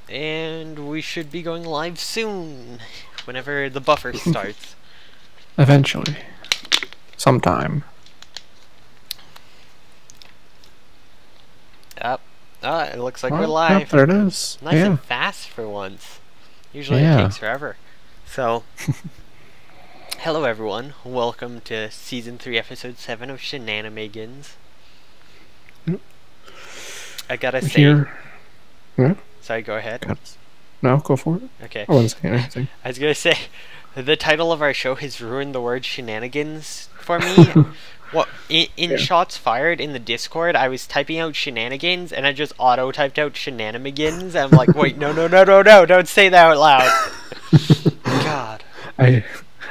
And we should be going live soon, whenever the buffer starts. Eventually. Sometime. Up. It looks like we're Well, live. yep, there it is. Nice and fast for once. Usually it takes forever. So, hello everyone. Welcome to Season 3, Episode 7 of Shenanimegans. Yep. I gotta say... Yeah? Sorry, go ahead. No, go for it. Okay. I wasn't saying anything. I was gonna say, the title of our show has ruined the word shenanigans for me. Well, in shots fired in the Discord, I was typing out shenanigans, and I just auto-typed out Shenanimegans. I'm like, wait, no, don't say that out loud. God.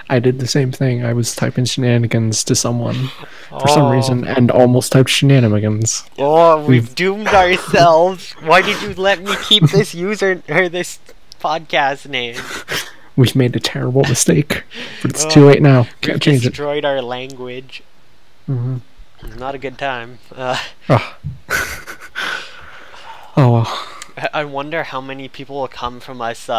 I did the same thing. I was typing shenanigans to someone for some reason, and almost typed shenanimegans. Oh, we've doomed ourselves. Why did you let me keep this user, or this podcast name? We've made a terrible mistake, but it's too late now. Can't change it. We've destroyed our language. Mm-hmm. Not a good time. Oh well. I wonder how many people will come from us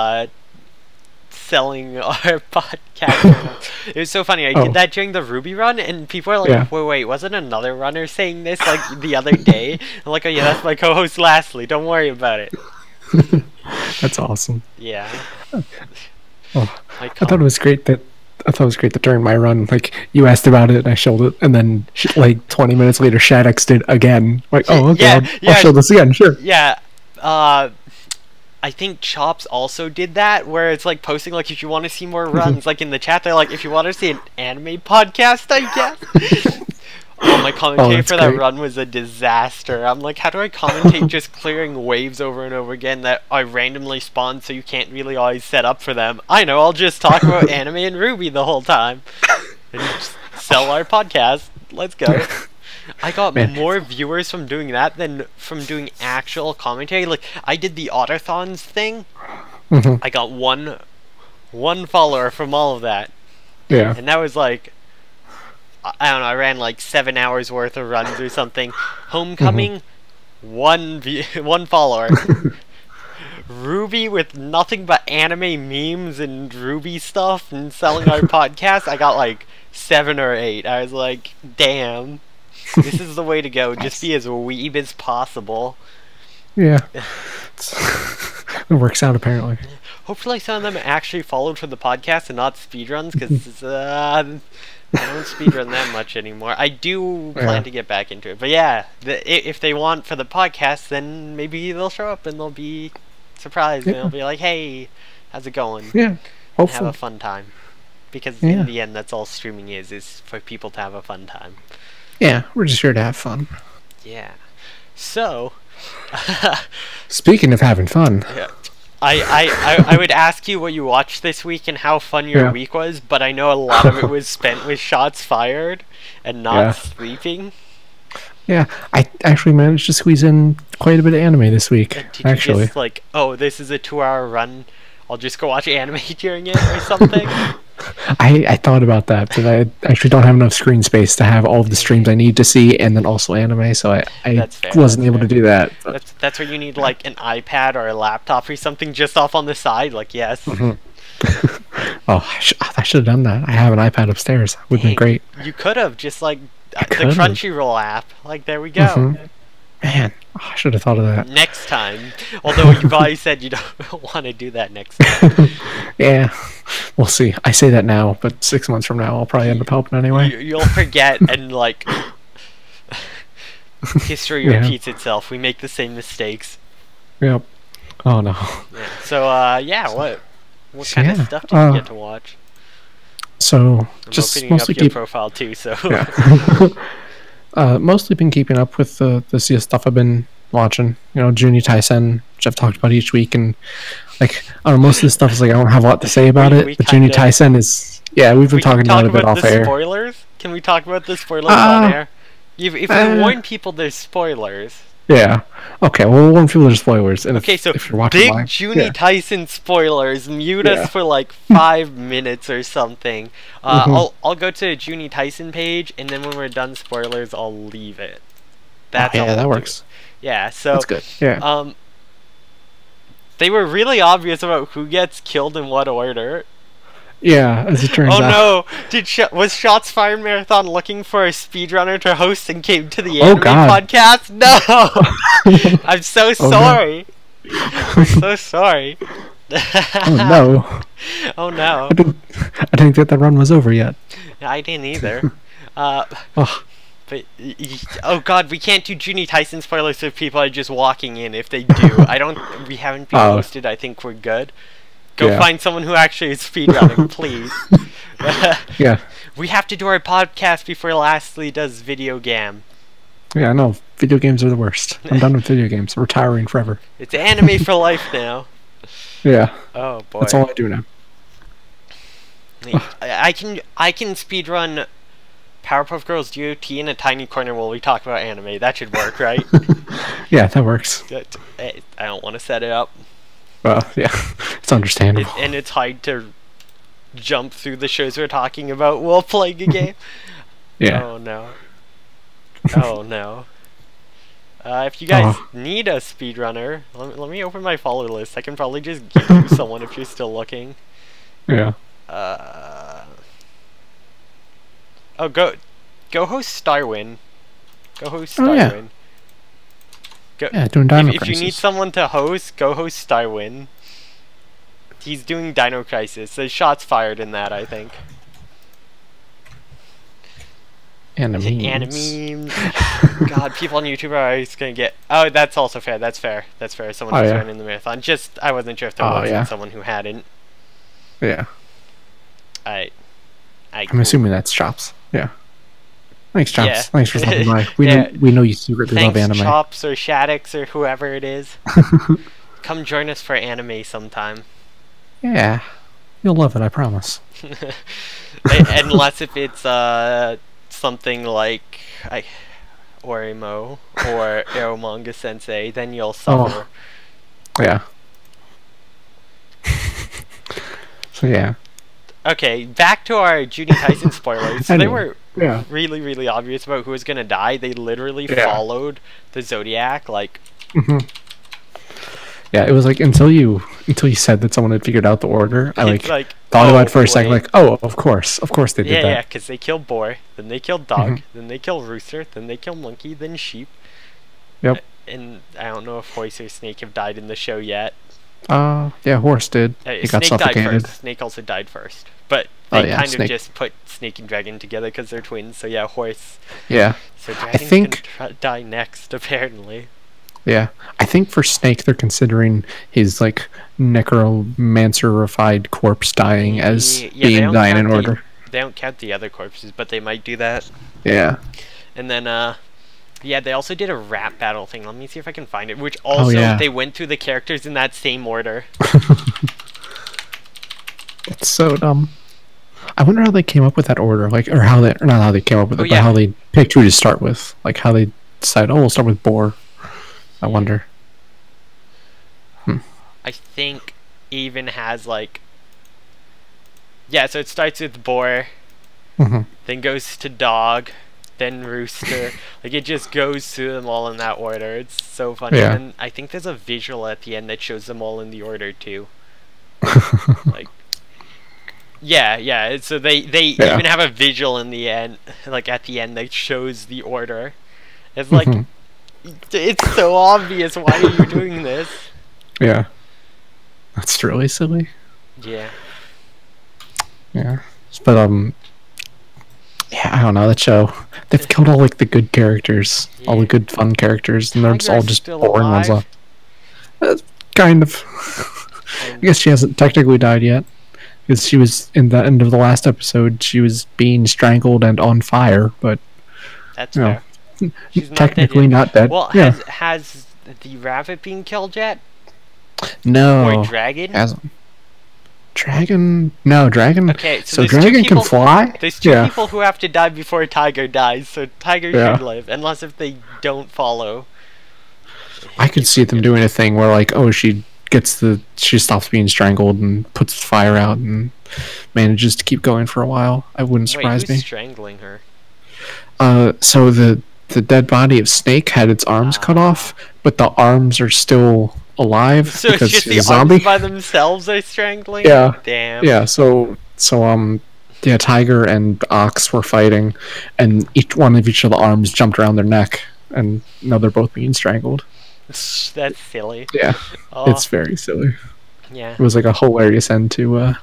selling our podcast. It was so funny. I did that during the Ruby run, and people are like, wait, wasn't another runner saying this like the other day? I'm like, oh yeah, that's my co-host Lastly. Don't worry about it. That's awesome. Yeah. Oh, I thought it was great that during my run, like, you asked about it and I showed it, and then like 20 minutes later, Shadex did again. Like, oh, okay, I'll show this again. Sure. Yeah. I think Chops also did that, where it's like posting like, if you want to see more runs, like in the chat, they're like, if you want to see an anime podcast, I guess. Oh, my commentary for that run was a disaster. I'm like, how do I commentate just clearing waves over and over again that I randomly spawn so you can't really always set up for them? I know, I'll just talk about anime and Ruby the whole time. And just sell our podcast. Let's go. I got more viewers from doing that than from doing actual commentary. Like, I did the Autothons thing. I got one follower from all of that. Yeah. And that was like, I don't know, I ran like 7 hours worth of runs or something. Homecoming, one follower. Ruby with nothing but anime memes and Ruby stuff and selling our podcast, I got like 7 or 8. I was like, damn, this is the way to go. Just be as weeb as possible. Yeah. It works out apparently. Hopefully some of them actually followed for the podcast and not speedruns, because I don't speedrun that much anymore. I do plan to get back into it. But yeah, if they want for the podcast, then maybe they'll show up and they'll be surprised. And they'll be like, hey, how's it going? Yeah, hopefully. Have a fun time. Because in the end, that's all streaming is for people to have a fun time. Yeah, we're just here to have fun. Yeah. So... Speaking of having fun... Yeah. I would ask you what you watched this week and how fun your week was, but I know a lot of it was spent with shots fired and not sleeping. Yeah, I actually managed to squeeze in quite a bit of anime this week. Did you just like, oh, this is a 2-hour run, I'll just go watch anime during it or something? I thought about that, but I actually don't have enough screen space to have all of the streams I need to see and then also anime, so I wasn't able to do that. That's where you need like an iPad or a laptop or something just off on the side, like, yes. Oh, I should have done that. I have an iPad upstairs. Would have been great. You could have, just like the Crunchyroll app. Like, there we go. Man, I should have thought of that. Next time. Although you've already said you don't want to do that next time. Yeah, we'll see. I say that now, but 6 months from now, I'll probably end up helping anyway. You'll forget, and like, history repeats itself. We make the same mistakes. Yep. Oh no. Yeah. So, what kind of stuff did you get to watch? So, I'm just mostly up your profile too. So. Mostly been keeping up with the stuff I've been watching. You know, Juni Taisen, which I've talked about each week, and like, I don't know, most of this stuff is like, I don't have a lot to say about it. But Juni Taisen is, we've been talking about it a bit off air. Spoilers? Can we talk about the spoilers on air? If we warn people, there's spoilers. Yeah. Okay, well, we'll warn people there's spoilers. And okay, so if you're watching big live, Juni Taisen spoilers. Mute us for like 5 minutes or something. I'll go to Juni Taisen page, and then when we're done spoilers, I'll leave it. That's that works. Yeah, so that's good. Yeah. They were really obvious about who gets killed in what order. Yeah, as it turns out. Oh no! Was Shots Fired Marathon looking for a speedrunner to host and came to the anime podcast? No! I'm so sorry. No. I'm so sorry. Oh no. Oh no. I didn't think that run was over yet. I didn't either. But oh god, we can't do Junie Tyson spoilers if people are just walking in. If they do, we haven't been posted. I think we're good. Go find someone who actually is speedrunning, please. Yeah. We have to do our podcast before Lastly does video game. Yeah, I know. Video games are the worst. I'm done with video games. I'm retiring forever. It's anime for life now. Yeah. Oh boy. That's all I do now. I can speedrun Powerpuff Girls GOT in a tiny corner while we talk about anime. That should work, right? Yeah, that works. I don't want to set it up. Well, yeah, it's understandable. And it's hard to jump through the shows we're talking about while playing a game. Yeah. Oh no. Oh no. If you guys need a speedrunner, let me open my follower list. I can probably just give you someone if you're still looking. Yeah. Oh, go host Starwin. Go host Starwin. Yeah, doing Dino Crisis. If you need someone to host, go host Starwin. He's doing Dino Crisis. There's shots fired in that, I think. Animemes. God, people on YouTube are always gonna get. Oh, that's also fair. That's fair. That's fair. Someone who's running the marathon. Just, I wasn't sure if there was someone who hadn't. Yeah. I'm assuming that's Chops. Yeah. Thanks, Chops. Yeah. Thanks for stopping by. We know you secretly love anime. Chops or Shaddix or whoever it is. Come join us for anime sometime. Yeah. You'll love it, I promise. Unless if it's something like Orimo or Eromanga Sensei, then you'll suffer. Oh. Yeah. So yeah. Okay, back to our Junie Tyson spoilers. So they were really, really obvious about who was gonna die. They literally followed the Zodiac, like. Yeah, it was like until you said that someone had figured out the order, I thought about it for a second, like, oh, of course they did that. Yeah, because they killed boar, then they killed dog, then they killed rooster, then they killed monkey, then sheep. Yep. And I don't know if horse or snake have died in the show yet. Yeah, horse did. He got suffocated. Died first. Snake also died first, but they kind of just put snake and dragon together because they're twins. So yeah, horse. Yeah. So dragon can die next, apparently. Yeah, I think for Snake they're considering his like necromancerified corpse dying as being dying in order. They don't count the other corpses, but they might do that. Yeah. And then yeah, they also did a rap battle thing. Let me see if I can find it. Which also they went through the characters in that same order. It's so dumb. I wonder how they came up with that order, like, or how they, or not how they came up with it, but how they picked who to start with, like how they decided, oh, we'll start with Boar. I wonder. I think even has like, yeah, so it starts with Boar, then goes to Dog, then Rooster. Like it just goes through them all in that order. It's so funny. Yeah. And I think there's a visual at the end that shows them all in the order too. Like, yeah. So they even have a visual in the end, like at the end, that shows the order. It's like. It's so obvious. Why are you doing this? Yeah. That's really silly. Yeah. Yeah. But yeah, I don't know, that show. They've killed all like the good characters, all the good fun characters, and they're all just boring ones left. Kind of. I guess she hasn't technically died yet. Because she was in the end of the last episode, she was being strangled and on fire, but that's fair. She's technically not dead. Well, has the rabbit been killed yet? No. Or dragon? Dragon? No, dragon. Okay, so dragon can fly? There's two people who have to die before Tiger dies, so Tiger should live, unless if they don't follow. I could see them doing a thing where, like, oh, she stops being strangled and puts the fire out and manages to keep going for a while. I wouldn't surprise me. Who's strangling her? So the dead body of Snake had its arms cut off, but the arms are still alive So it's because just he's a the zombie. arms by themselves are strangling? Yeah. Damn. Yeah, yeah, Tiger and Ox were fighting, and each of the arms jumped around their neck, and now they're both being strangled. That's silly. Yeah, Oh, it's very silly. yeah. It was like a hilarious end to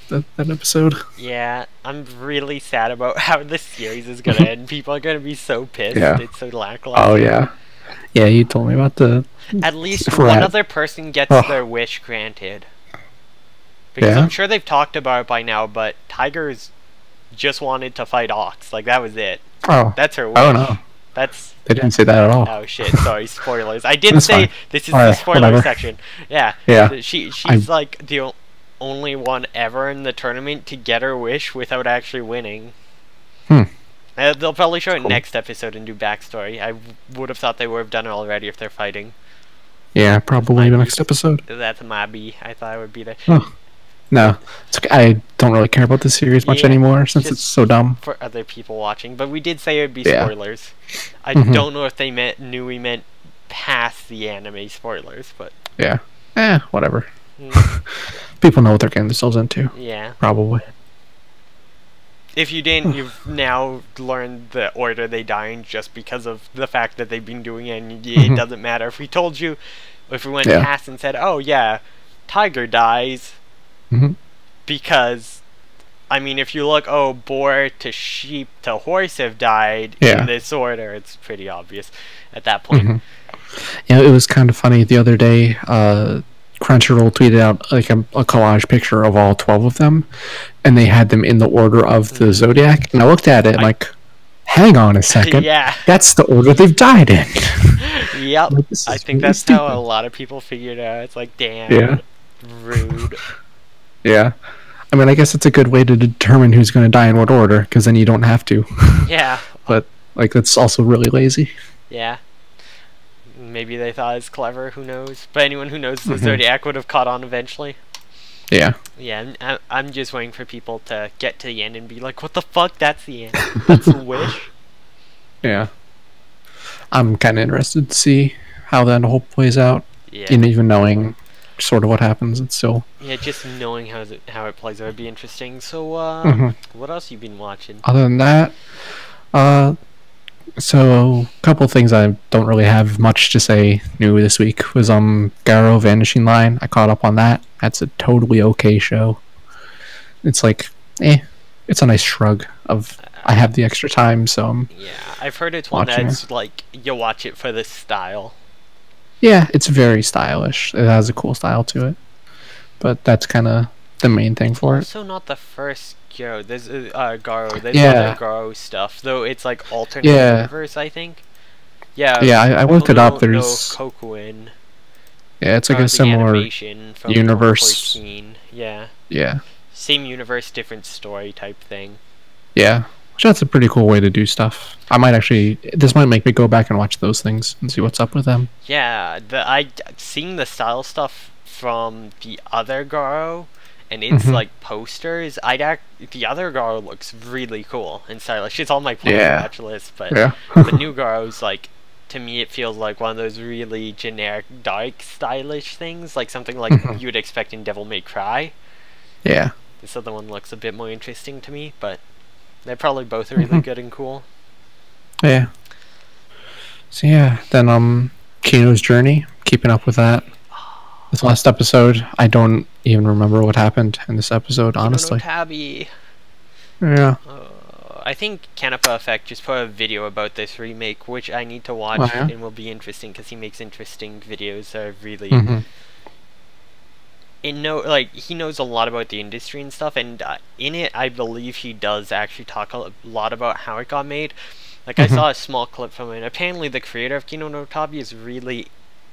that episode. Yeah, I'm really sad about how this series is gonna end. People are gonna be so pissed. Yeah. It's so lackluster. Oh yeah, yeah. You told me about the. At least rat. one other person gets their wish granted. Because Yeah? I'm sure they've talked about it by now, but Tiger's just wanted to fight Ox. Like, that was it. Oh. That's her wish. Oh no. That's... They didn't say that at all. Oh shit, sorry, spoilers. I did That's say fine. this is Alright, the spoiler whatever. section. Yeah. Yeah. She's like the only one ever in the tournament to get her wish without actually winning. They'll probably show it Cool. next episode and do backstory. I would have thought they would have done it already if they're fighting. Yeah, probably the next episode. That's my B. I thought it would be there. Oh. No, it's okay. I don't really care about this series much Yeah, anymore since just it's so dumb. For other people watching, but we did say it would be Yeah. spoilers. I Mhm. don't know if they knew we meant past the anime spoilers, but Yeah. Whatever. mm, People know what they're getting themselves into. yeah. Probably. If you didn't, you've now learned the order they die in just because of the fact that they've been doing it, and it doesn't matter. If we told you, if we went Yeah. past and said, oh yeah, Tiger dies, because, I mean, if you look, oh, boar to sheep to horse have died Yeah. in this order, it's pretty obvious at that point. Yeah, it was kind of funny the other day. Crunchyroll tweeted out like a collage picture of all 12 of them, and they had them in the order of the zodiac. And I looked at it and like, hang on a second, Yeah. that's the order they've died in. Yep. Like, this is I think really that's how a stupid. lot of people figured it out. It's like, damn, Yeah. rude. Yeah, I mean, I guess it's a good way to determine who's going to die in what order, because then you don't have to. Yeah. But like, that's also really lazy. Yeah. Maybe they thought it's clever, who knows? But anyone who knows the Zodiac would have caught on eventually. Yeah. Yeah, I'm just waiting for people to get to the end and be like, what the fuck? That's the end. That's a wish. Yeah. I'm kind of interested to see how that whole plays out. Yeah. And even knowing sort of what happens, it's still. Yeah, just knowing how it plays out would be interesting. So, what else you been watching? Other than that, so a couple things I don't really have much to say new this week was Garo Vanishing Line. I caught up on that. That's a totally okay show. It's like, it's a nice shrug of I have the extra time, so I'm Yeah, I've heard it's one watching that's like you watch it for the style. yeah, it's very stylish. It has a cool style to it, but that's kind of the main thing for it. Also, not the first Garo. There's Garo. There's Yeah. other Garo stuff, though. It's like alternate Yeah. universe, I think. Yeah. Yeah, I looked it up. There's Kokuin. yeah, it's like or a the similar animation from universe. 2014. Yeah. Yeah, Same universe, different story type thing. yeah. Which that's a pretty cool way to do stuff. I might actually. This might make me go back and watch those things and see what's up with them. Yeah, seeing the style stuff from the other Garo and its like posters. The other Garo looks really cool and stylish. It's on my watch list, but Yeah. the new Garo's like, to me, it feels like one of those really generic, dark, stylish things, like something like you would expect in Devil May Cry. Yeah. This other one looks a bit more interesting to me, but they're probably both really good and cool. Yeah. So yeah, then Kino's Journey, keeping up with that. This last episode, I don't even remember what happened in this episode, honestly. Tabby. Yeah. I think Kanapa Effect just put a video about this remake, which I need to watch, Oh, yeah? and will be interesting because he makes interesting videos that are really. He knows a lot about the industry and stuff, and in it, I believe he does actually talk a lot about how it got made. Like, I saw a small clip from it. Apparently, the creator of Kino no Tabi is really,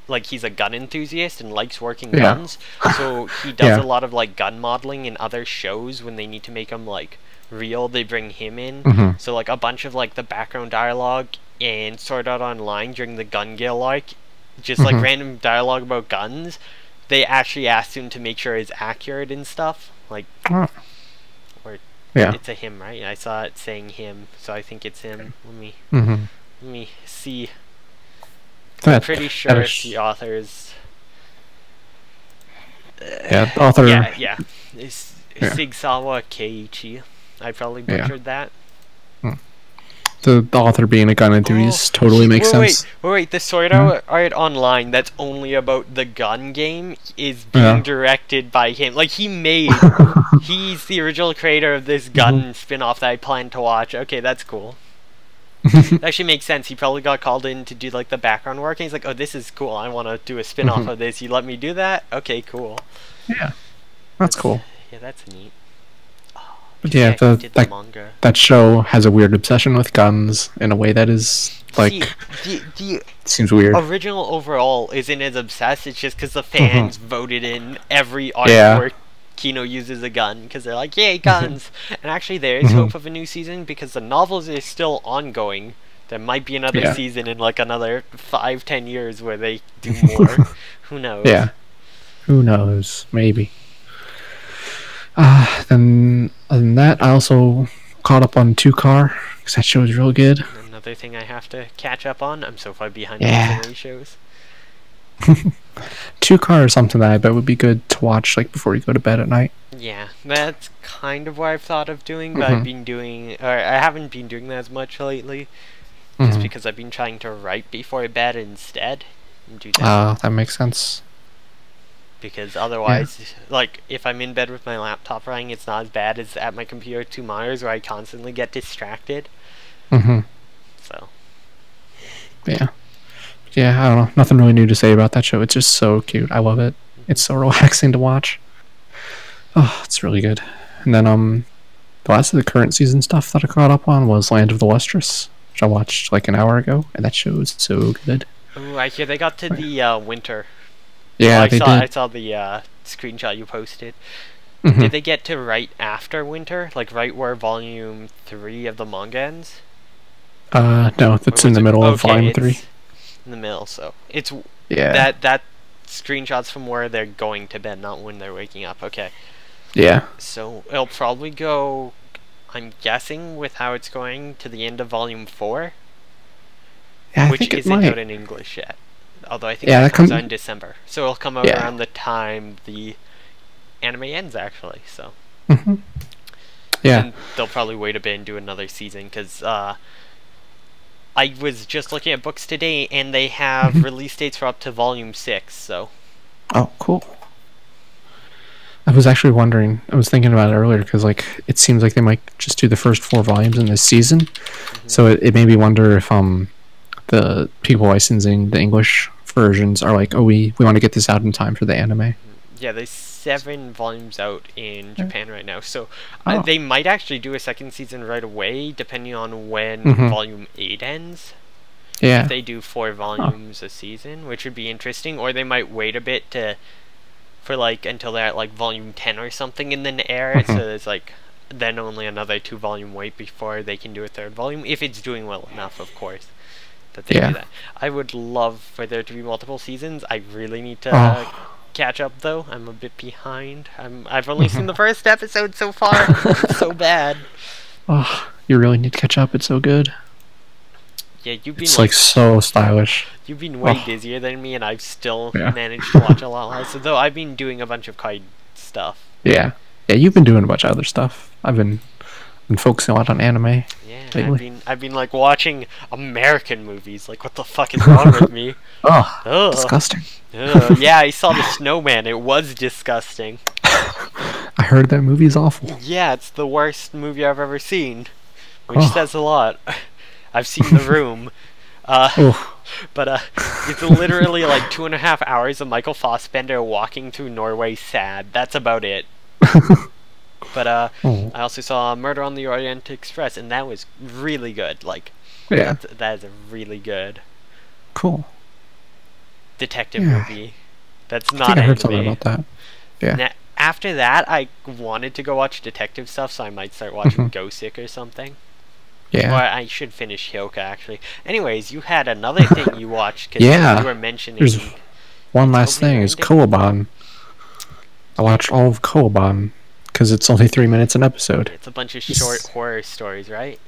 like, he's a gun enthusiast and likes working guns. So he does a lot of, like, gun modeling in other shows when they need to make them, like, real. They bring him in. So, like, a bunch of, like, the background dialogue and Sword Art Online during the Gun Gale arc, just, like, random dialogue about guns, they actually asked him to make sure it's accurate and stuff. Like, or it's a him, right? I saw it saying him, so I think it's him. Let me see. I'm pretty sure the author is Yeah, the author. Yeah. It's Sigsawa Keiichi. I probably butchered that. The author being a gun enthusiast totally makes sense. Wait, the Sword Art Online that's only about the gun game is being directed by him. Like, he's the original creator of this gun spin-off that I plan to watch. Okay, that's cool. It actually makes sense. He probably got called in to do, like, the background work, and he's like, oh, this is cool. I want to do a spin-off of this. You let me do that? Okay, cool. Yeah, that's cool. Yeah, that's neat. But yeah, that show has a weird obsession with guns in a way that is, like, seems weird. Original overall isn't as obsessed, it's just because the fans voted in every arc where Kino uses a gun, because they're like, yay, guns! And actually there is hope of a new season, because the novels are still ongoing. There might be another season in, like, another 5-10 years where they do more. Who knows? Yeah. Who knows? Maybe. Then, other than that, I also caught up on 2-Car, because that show is real good. Another thing I have to catch up on. I'm so far behind on some shows. 2-Car is something that I bet would be good to watch, like, before you go to bed at night. Yeah, that's kind of what I've thought of doing, but I haven't been doing that as much lately, just because I've been trying to write before bed instead. And do that. That makes sense. Because otherwise, like, if I'm in bed with my laptop running, it's not as bad as at my computer 2 monitors where I constantly get distracted. So. Yeah. Yeah, I don't know. Nothing really new to say about that show. It's just so cute. I love it. It's so relaxing to watch. Oh, it's really good. And then, the last of the current season stuff that I caught up on was Land of the Lustrous, which I watched, like, an hour ago, and that show is so good. Ooh, I hear they got to the, winter. Yeah, they did. I saw the screenshot you posted. Did they get to right after winter? Like right where volume 3 of the manga ends? No, that's in the middle of volume 3. In the middle, so it's that screenshots from where they're going to bed, not when they're waking up. Okay. Yeah. So it'll probably go, I'm guessing, with how it's going, to the end of volume 4. Yeah, which isn't out in English yet. Although I think that comes out in December. So it'll come out around the time the anime ends, actually. So. Yeah. And they'll probably wait a bit and do another season, because I was just looking at books today, and they have release dates for up to volume 6, so. Oh, cool. I was actually wondering, I was thinking about it earlier, because, like, it seems like they might just do the first 4 volumes in this season. So it made me wonder if, the people licensing the English versions are like, oh, we want to get this out in time for the anime. Yeah, there's 7 volumes out in Japan right now, so they might actually do a second season right away, depending on when volume 8 ends. Yeah. If they do 4 volumes a season, which would be interesting, or they might wait a bit for like until they're at like volume 10 or something and then air it, so there's like then only another 2 volume wait before they can do a 3rd volume, if it's doing well enough, of course. That they do that. I would love for there to be multiple seasons. I really need to catch up, though. I'm a bit behind. I've only seen the first episode so far. It's so bad. Oh, you really need to catch up. It's so good. Yeah, you've been like so stylish. You've been way busier than me, and I've still managed to watch a lot less. Though I've been doing a bunch of kite stuff. Yeah, you've been doing a bunch of other stuff. I've been focusing a lot on anime. Yeah, I've been like watching American movies. Like, what the fuck is wrong with me? Disgusting. Yeah, I saw The Snowman. It was disgusting. I heard that movie's awful. Yeah, it's the worst movie I've ever seen, which says a lot. I've seen The Room. But it's literally like 2.5 hours of Michael Fassbender walking through Norway sad. That's about it. But I also saw Murder on the Orient Express, and that was really good. Like, that is a really good, cool detective movie. That's not I anime. heard something about that. Yeah. Now, after that, I wanted to go watch detective stuff, so I might start watching Gosick or something. Yeah. Or I should finish Hyoka, actually. Anyways, you had another thing you watched, because you were mentioning... There's one last thing, is Koaban. I watched all of Koaban, because it's only 3 minutes an episode. It's a bunch of short horror stories, right?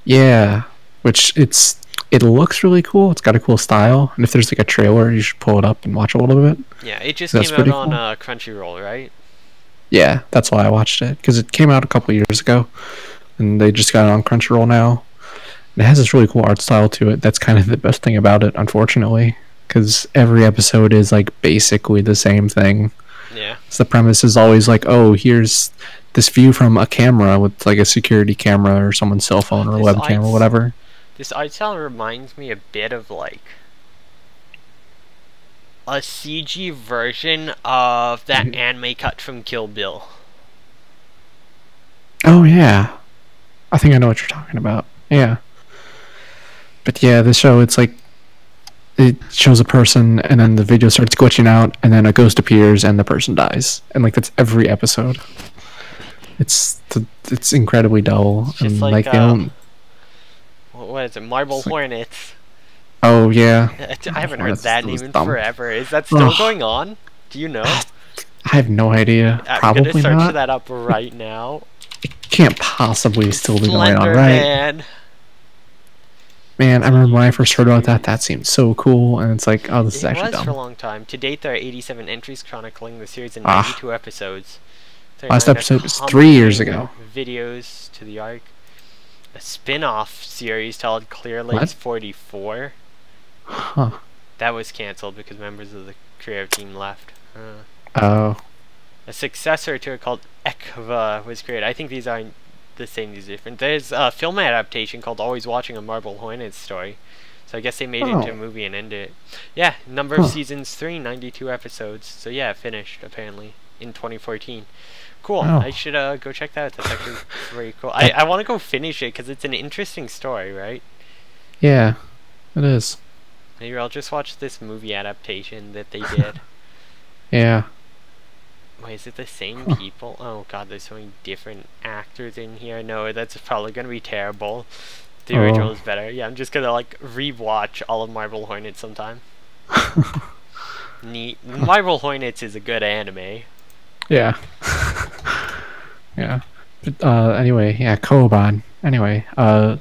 Yeah, which it's it looks really cool. It's got a cool style, and if there's like a trailer, you should pull it up and watch a little bit. Yeah, it just came out on Crunchyroll, right? Yeah, that's why I watched it, because it came out a couple years ago, and they just got it on Crunchyroll now. And it has this really cool art style to it. That's kind of the best thing about it, unfortunately, because every episode is like basically the same thing. Yeah. So the premise is always like, oh, here's this view from a camera with like a security camera or someone's cell phone or a webcam or whatever. This art style reminds me a bit of like a CG version of that anime cut from Kill Bill. Oh yeah, I think I know what you're talking about. Yeah, but yeah, the show, it's like it shows a person and then the video starts glitching out and then a ghost appears and the person dies, and like that's every episode. It's incredibly dull. It's just and like they don't. What is it? Marble Hornets. Oh yeah. I haven't heard that name in forever. Is that still going on? Do you know? I have no idea. I'm gonna search that up right now. It can't possibly still be going on, Slender right? Man, I remember when I first heard about that. That seemed so cool, and it's like, oh, this is actually dumb. It was for a long time. To date, there are 87 entries chronicling the series in 92 episodes. Last episode was 3 years ago. Videos to the arc. A spin-off series called Clear Lakes 44. Huh. That was cancelled because members of the creative team left. Oh. A successor to it called Ekva was created. I think these aren't the same, these are different. There's a film adaptation called Always Watching a Marble Hornets Story. So I guess they made it into a movie and ended it. Yeah, number of seasons 3, 92 episodes. So yeah, it finished apparently in 2014. Cool. I should go check that out. That's actually very cool. I want to go finish it because it's an interesting story, right? Yeah, it is. Maybe I'll just watch this movie adaptation that they did. Yeah. Wait, is it the same people? Oh god, there's so many different actors in here. No, that's probably going to be terrible. The original is better. Yeah, I'm just going to like rewatch all of Marble Hornets sometime. Neat. Marble Hornets is a good anime. Yeah. Yeah. But, anyway, yeah, Koban. Anyway, I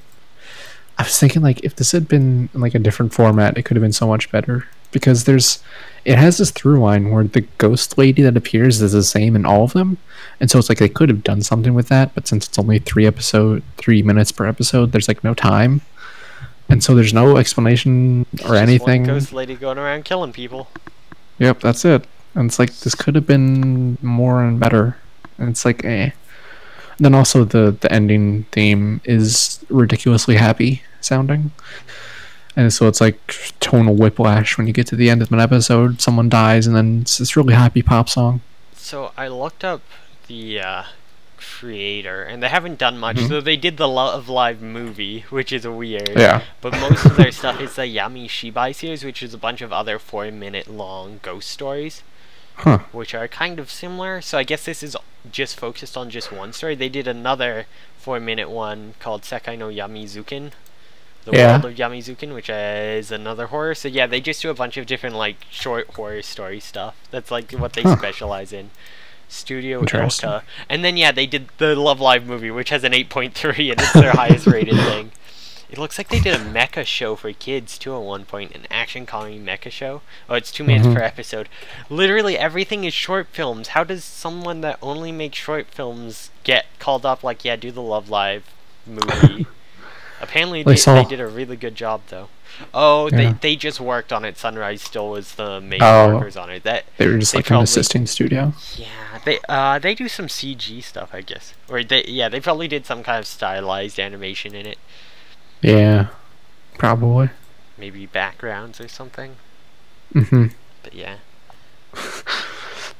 was thinking, like, if this had been in, like, a different format, it could have been so much better. Because it has this through line where the ghost lady that appears is the same in all of them. And so it's like they could have done something with that, but since it's only 3 minutes per episode, there's, like, no time. And so there's no explanation or anything. One ghost lady going around killing people. Yep, that's it. And it's like, this could have been more and better. And it's like, eh. And then also the ending theme is ridiculously happy sounding. And so it's like tonal whiplash when you get to the end of an episode. Someone dies and then it's this really happy pop song. So I looked up the creator, and they haven't done much. So they did the Love Live movie, which is weird. Yeah. But most of their stuff is the Yami Shibai series, which is a bunch of other 4-minute long ghost stories. Huh. Which are kind of similar. So I guess this is just focused on just one story. They did another 4-minute one called Sekai no Yamizuken. The World of Yamizuken, which is another horror. So yeah, they just do a bunch of different like short horror story stuff. That's like what they specialize in. Studio Ilka. And then yeah, they did the Love Live movie, which has an 8.3 and it's their highest rated thing. It looks like they did a mecha show for kids too at one point, an action comedy mecha show. Oh, it's 2 minutes per episode. Literally everything is short films. How does someone that only makes short films get called up like, yeah, do the Love Live movie? Apparently they did a really good job though. Oh, they just worked on it. Sunrise still was the main workers on it. They were just like an assisting studio. Yeah, they do some CG stuff, I guess. Or they probably did some kind of stylized animation in it. Yeah, probably. Maybe backgrounds or something. But yeah.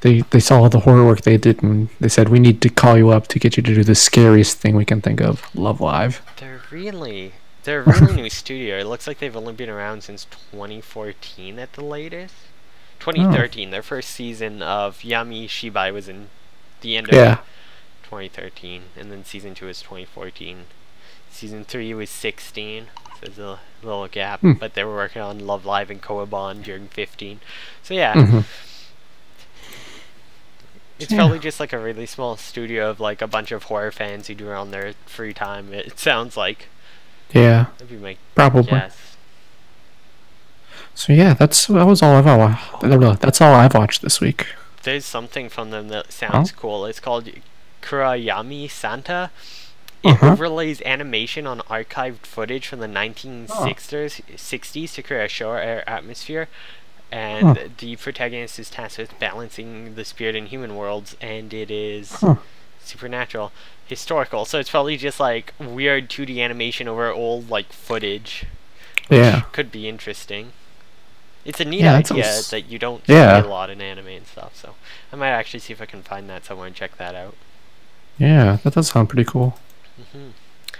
They saw the horror work they did and they said, we need to call you up to get you to do the scariest thing we can think of, Love Live. They're a really new studio. It looks like they've only been around since 2014 at the latest. 2013. Their first season of Yami Shibai was in the end of 2013, and then season 2 is 2014. Season 3 was 16, so there's a little gap, but they were working on Love Live and Koabon during 15. So yeah. It's probably just like a really small studio of like a bunch of horror fans who do it on their free time. It sounds like. Yeah. That'd be my probably. guess. So yeah, that was all that's all I've watched this week. There's something from them that sounds cool. It's called Kurayami Santa. It Uh-huh. overlays animation on archived footage from the 1960s to create a show or atmosphere. And the protagonist is tasked with balancing the spirit and human worlds, and it is supernatural, historical. So it's probably just like weird 2D animation over old like footage, which could be interesting. It's a neat idea that you don't see a lot in anime and stuff. So I might actually see if I can find that somewhere and check that out. Yeah, that does sound pretty cool.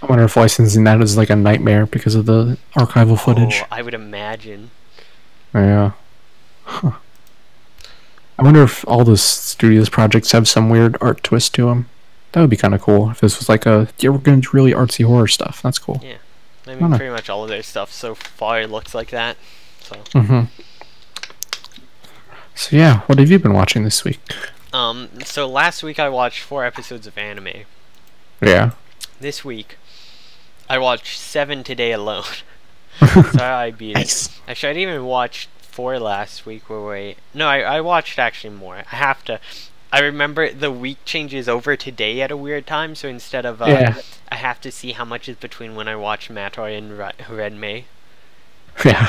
I wonder if licensing that is like a nightmare because of the archival footage. Oh, I would imagine. Yeah. Huh. I wonder if all the studios projects have some weird art twist to them. That would be kind of cool if this was like we're going to do really artsy horror stuff. That's cool. Yeah. I mean, pretty much all of their stuff so far looks like that. So. So yeah, what have you been watching this week? So last week I watched 4 episodes of anime. Yeah. This week, I watched 7 today alone. So I beat it. Actually, I didn't even watch 4 last week. Wait. No, I watched actually more. I have to. I remember the week changes over today at a weird time, so instead of I have to see how much is between when I watch Matoi and Redmay. Yeah.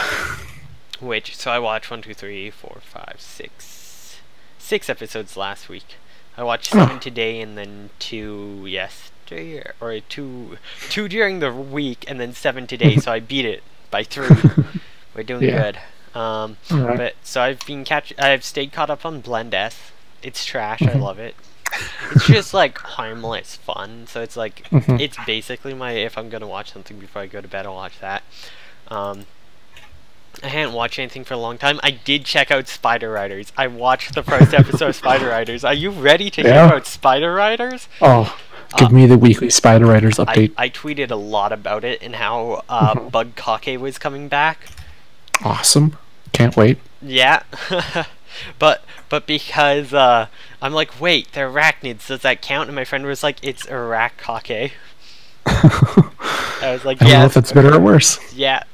So I watched 1, 2, 3, 4, 5, 6 episodes last week. I watched 7 today and then 2 yesterday, or 2 during the week and then 7 today. So I beat it by 3. We're doing good. But so I've stayed caught up on Blend S. It's trash. I love it. It's just like harmless fun. So it's like it's basically if I'm gonna watch something before I go to bed, I'll watch that. I hadn't watched anything for a long time. I did check out Spider Riders. I watched the first episode of Spider Riders. Are you ready to hear about Spider Riders? Oh, give me the weekly Spider Riders update. I tweeted a lot about it and how Bug Kake was coming back. Awesome. Can't wait. Yeah. but because I'm like, wait, they're arachnids. Does that count? And my friend was like, it's Iraq Kake. I was like, yeah. I don't know if that's better or worse. Yeah.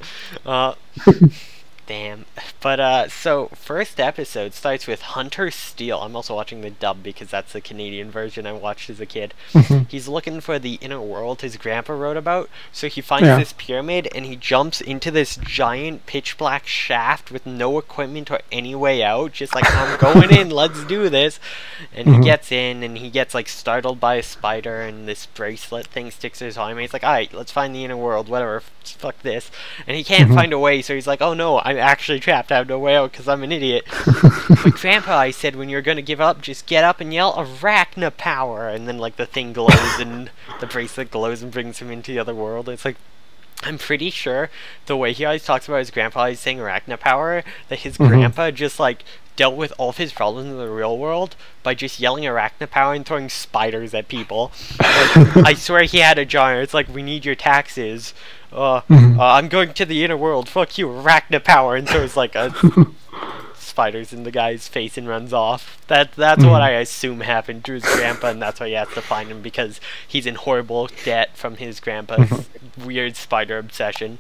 Damn. But so first episode starts with Hunter Steele. I'm also watching the dub because that's the Canadian version I watched as a kid. He's looking for the inner world his grandpa wrote about. So he finds this pyramid and he jumps into this giant pitch black shaft with no equipment or any way out. Just like, I'm going in, let's do this. And he gets in and he gets like startled by a spider and this bracelet thing sticks to his arm. And he's like, alright, let's find the inner world, whatever, fuck this. And he can't find a way, so he's like, oh no, I'm actually trapped. I have no way out because I'm an idiot. But grandpa, I said, when you're gonna give up, just get up and yell arachna power. And then like the thing glows and the bracelet glows and brings him into the other world. It's like, I'm pretty sure the way he always talks about his grandpa, he's saying arachna power, that his grandpa just like dealt with all of his problems in the real world by just yelling arachna power and throwing spiders at people. Like, I swear he had a jar. It's like, we need your taxes. I'm going to the inner world. Fuck you, arachna power, and throws like a spiders in the guy's face and runs off. That's what I assume happened to his grandpa, and that's why he has to find him, because he's in horrible debt from his grandpa's weird spider obsession.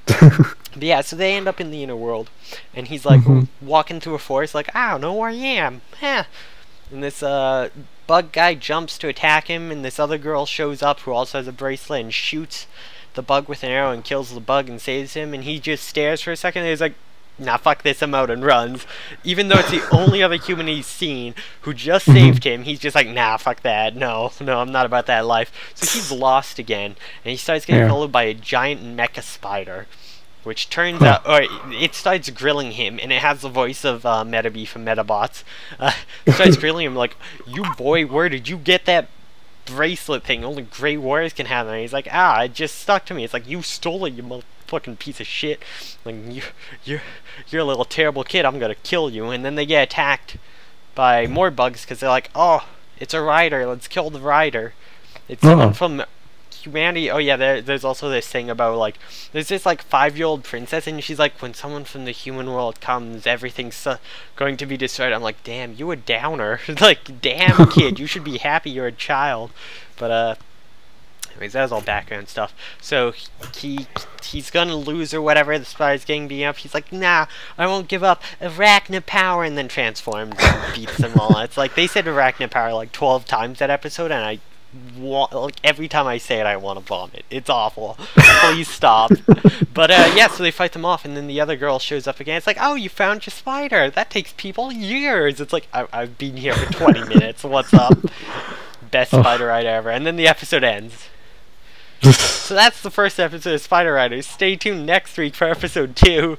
But yeah, so they end up in the inner world, and he's like walking through a forest like, I don't know where I am. And this bug guy jumps to attack him, and this other girl shows up who also has a bracelet and shoots the bug with an arrow and kills the bug and saves him, and he just stares for a second and he's like, nah, fuck this, I'm out, and runs. Even though it's the only other human he's seen who just saved him, he's just like, nah, fuck that, no, I'm not about that life. So he's lost again, and he starts getting followed by a giant mecha spider, which turns out, or it starts grilling him, and it has the voice of Metabee from Metabots. It starts grilling him like, you boy, where did you get that bracelet thing? Only great warriors can have it. And he's like, it just stuck to me. It's like, you stole it, you motherfucking piece of shit. Like, you're a little terrible kid, I'm gonna kill you. And then they get attacked by more bugs because they're like, oh, it's a rider, let's kill the rider. It's someone from humanity. Oh yeah, there's also this thing about like, there's this like 5-year-old princess, and she's like, when someone from the human world comes, everything's going to be destroyed. I'm like, damn, you a downer. Like, damn kid, you should be happy you're a child. But Anyways, that was all background stuff. So he's gonna lose or whatever. The spider's getting beat up. He's like, nah, I won't give up. Arachna power, and then transforms and beats them all. It's like they said arachna power like 12 times that episode, and I want, like, every time I say it, I want to vomit. It's awful. Please stop. But yeah, so they fight them off, and then the other girl shows up again. It's like, oh, you found your spider. That takes people years. It's like, I've been here for 20 minutes. What's up? Best Spider Rider ever. And then the episode ends. So that's the first episode of Spider Riders. Stay tuned next week for episode 2.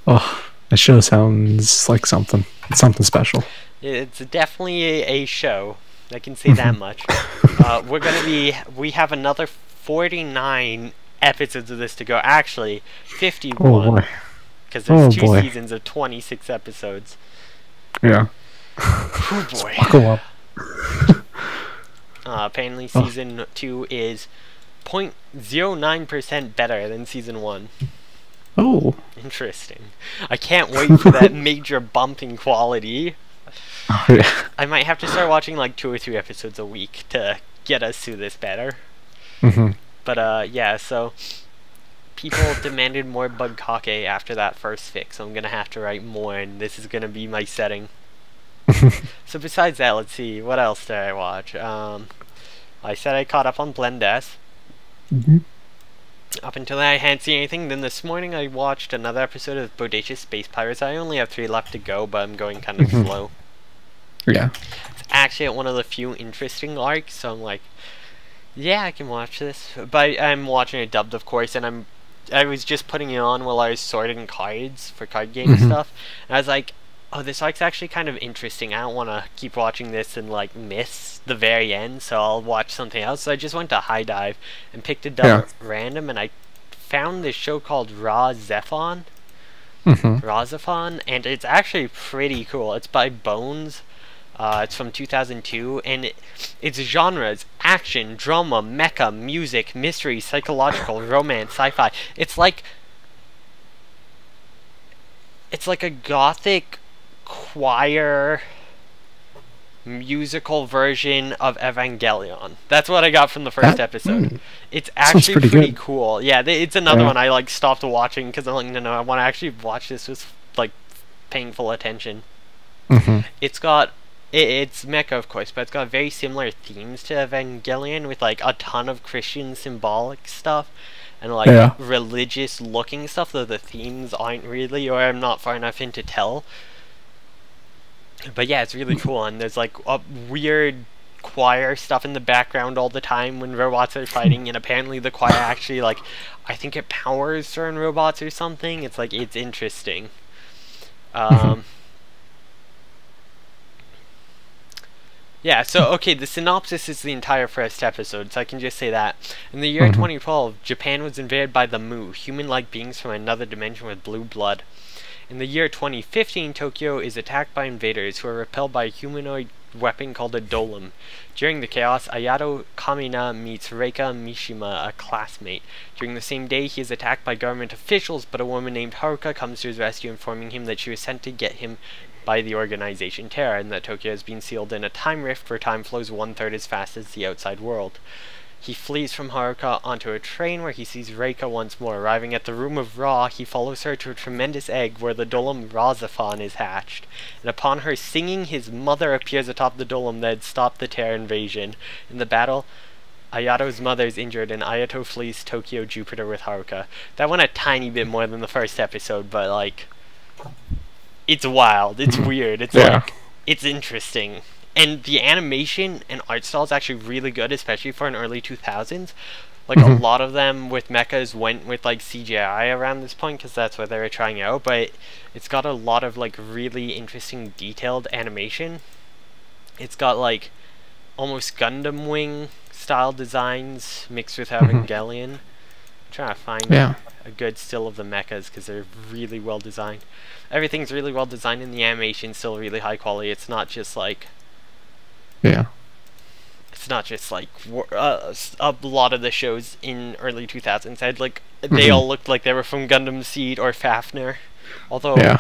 Oh, that show sounds like something. It's something special. It's definitely a show. I can say that much. We have another 49 episodes of this to go. Actually, 51. Oh boy. Because there's 2 seasons of 26 episodes. Yeah. Oh boy. Buckle up. Apparently season 2 is 0.09% better than season 1. Oh. Interesting. I can't wait for that major bump in quality. Oh, yeah. I might have to start watching like 2 or 3 episodes a week to get us through this better. But yeah, so people demanded more Bugkake after that first fix, so I'm gonna have to write more, and this is gonna be my setting. So besides that, let's see, what else did I watch? I said I caught up on Blend S. Up until then I hadn't seen anything. Then this morning I watched another episode of Bodacious Space Pirates. I only have 3 left to go, but I'm going kind of slow. Yeah. It's actually one of the few interesting arcs, so I'm like, yeah, I can watch this. But I'm watching it dubbed, of course, and I was just putting it on while I was sorting cards for card game stuff. And I was like, oh, this arc's actually kind of interesting. I don't want to keep watching this and like miss the very end, so I'll watch something else. So I just went to High Dive and picked a dub at random, and I found this show called Ra-Zephon. Ra-Zephon, and it's actually pretty cool. It's by Bones. It's from 2002, and its genres: action, drama, mecha, music, mystery, psychological, romance, sci-fi. It's like a gothic choir musical version of Evangelion. That's what I got from the first episode. It's actually pretty cool. Yeah, it's another one I like stopped watching because I'm like, no, I want to actually watch this with like paying full attention. It's got it's mecha, of course, but it's got very similar themes to Evangelion, with like a ton of Christian symbolic stuff and like religious looking stuff, though the themes aren't really, or I'm not far enough in to tell. But yeah, it's really cool, and there's like a weird choir stuff in the background all the time when robots are fighting, and apparently the choir actually, like, I think it powers certain robots or something. It's like, it's interesting. Yeah, so, okay, the synopsis is the entire first episode, so I can just say that. In the year 2012, Japan was invaded by the Mu, human-like beings from another dimension with blue blood. In the year 2015, Tokyo is attacked by invaders who are repelled by a humanoid weapon called a dolem. During the chaos, Ayato Kamina meets Reika Mishima, a classmate. During the same day, he is attacked by government officials, but a woman named Haruka comes to his rescue, informing him that she was sent to get him by the organization Terra, and that Tokyo has been sealed in a time rift where time flows 1/3 as fast as the outside world. He flees from Haruka onto a train where he sees Reika once more. Arriving at the room of Ra, he follows her to a tremendous egg where the Dolem Ra-Zephon is hatched. And upon her singing, his mother appears atop the Dolem that had stopped the Terra invasion. In the battle, Ayato's mother is injured, and Ayato flees Tokyo Jupiter with Haruka. That went a tiny bit more than the first episode, but like, it's wild, it's weird, it's like, it's interesting. And the animation and art style is actually really good, especially for an early 2000s. Like, a lot of them with mechas went with, like, CGI around this point, because that's what they were trying out, but it's got a lot of, like, really interesting detailed animation. It's got, like, almost Gundam Wing style designs mixed with Evangelion. I'm trying to find a good still of the mechas, because they're really well designed. Everything's really well designed, and the animation's still really high quality. It's not just, like... It's not just like a lot of the shows in early 2000s had like they all looked like they were from Gundam Seed or Fafnir. Although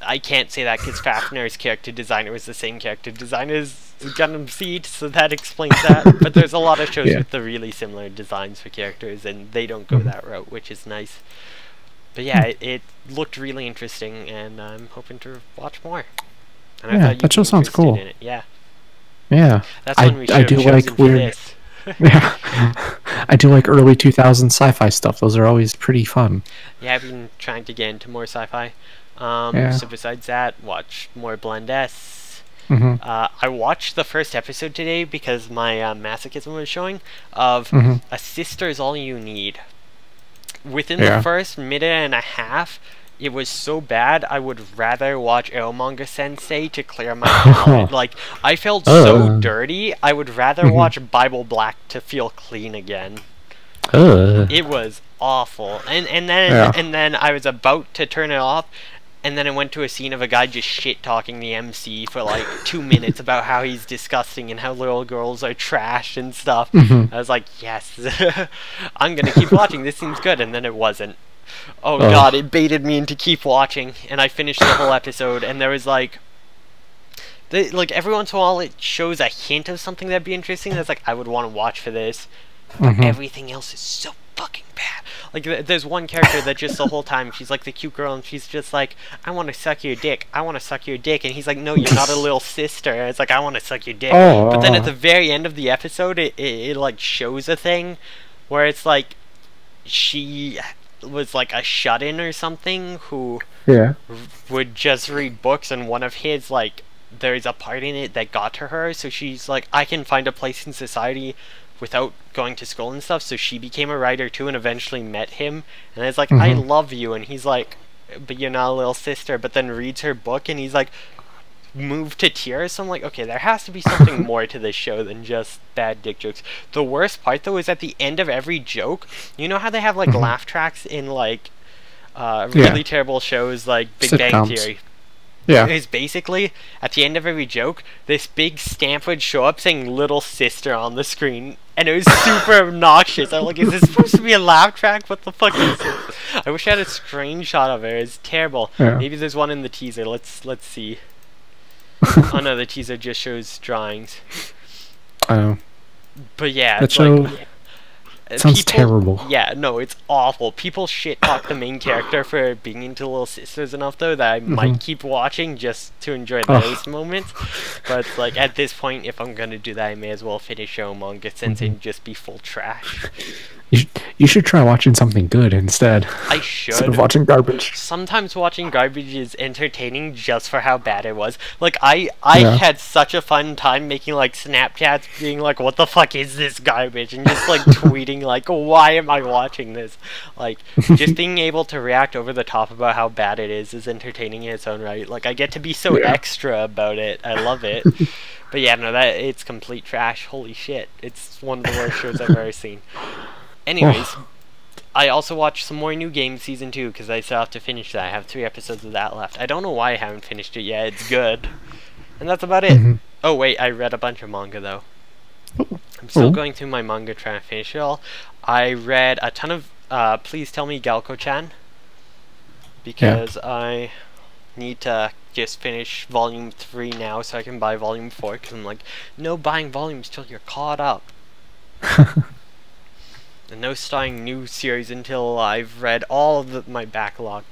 I can't say that because Fafnir's character designer was the same character designer as Gundam Seed, so that explains that. But there's a lot of shows with the really similar designs for characters, and they don't go that route, which is nice. But yeah, it looked really interesting, and I'm hoping to watch more. And I thought that show sounds cool. in it. Yeah. Yeah. That's when we should I do have like weird. This. Yeah. I do like early 2000s sci-fi stuff. Those are always pretty fun. Yeah, I've been trying to get into more sci-fi. Yeah. So besides that, watch more Blend S. Mm-hmm. I watched the first episode today because my masochism was showing of A Sister Is All You Need. Within the first minute and a half, it was so bad I would rather watch Eromanga Sensei to clear my palate. Like, I felt so dirty, I would rather watch Bible Black to feel clean again. It was awful. And then I was about to turn it off, and then it went to a scene of a guy just shit-talking the MC for like 2 minutes about how he's disgusting and how little girls are trash and stuff. I was like, yes, I'm gonna keep watching, this seems good, and then it wasn't. Oh god, it baited me into keep watching, and I finished the whole episode, and there was like every once in a while it shows a hint of something that'd be interesting that's like, I would want to watch for this, but everything else is so fucking bad. Like, there's one character that just the whole time, she's like the cute girl, and she's just like, I want to suck your dick, I want to suck your dick, and he's like, no, you're not a little sister. It's like, I want to suck your dick. But then at the very end of the episode, it like shows a thing where it's like, she was like a shut-in or something who would just read books, and one of his, like, there's a part in it that got to her, so she's like, I can find a place in society without going to school and stuff, so she became a writer too and eventually met him, and it's like, I love you, and he's like, but you're not a little sister, but then reads her book and he's like moved to tears. So I'm like, okay, there has to be something more to this show than just bad dick jokes. The worst part though is at the end of every joke, you know how they have like laugh tracks in like really terrible shows like Big Bang Theory? Yeah. It's basically, at the end of every joke, this big stamp would show up saying little sister on the screen, and it was super obnoxious. I'm like, is this supposed to be a laugh track? What the fuck is this? I wish I had a screenshot of it. It's terrible. Yeah. Maybe there's one in the teaser. Let's see. Oh no, the teaser just shows drawings. Oh. But yeah, that show... Like, sounds terrible. Yeah, no, it's awful. People shit talk the main character for being into Little Sisters enough, though, that I might keep watching just to enjoy those moments. But it's like, at this point, if I'm gonna do that, I may as well finish Manga Sensei and just be full trash. You should try watching something good instead. I should. Instead of watching garbage. Sometimes watching garbage is entertaining just for how bad it was. Like, I had such a fun time making, like, Snapchats being like, what the fuck is this garbage? And just, like, tweeting, like, why am I watching this? Like, just being able to react over the top about how bad it is entertaining in its own right. Like, I get to be so extra about it. I love it. But yeah, no, it's complete trash. Holy shit. It's one of the worst shows I've ever seen. Anyways, I also watched some more New Game Season 2 because I still have to finish that. I have 3 episodes of that left. I don't know why I haven't finished it yet. It's good. And that's about it. Oh, wait, I read a bunch of manga, though. I'm still going through my manga trying to finish it all. I read a ton of Please Tell Me Galko-chan because I need to just finish Volume 3 now so I can buy Volume 4 because I'm like, no buying volumes till you're caught up. And no starting new series until I've read all of my backlog.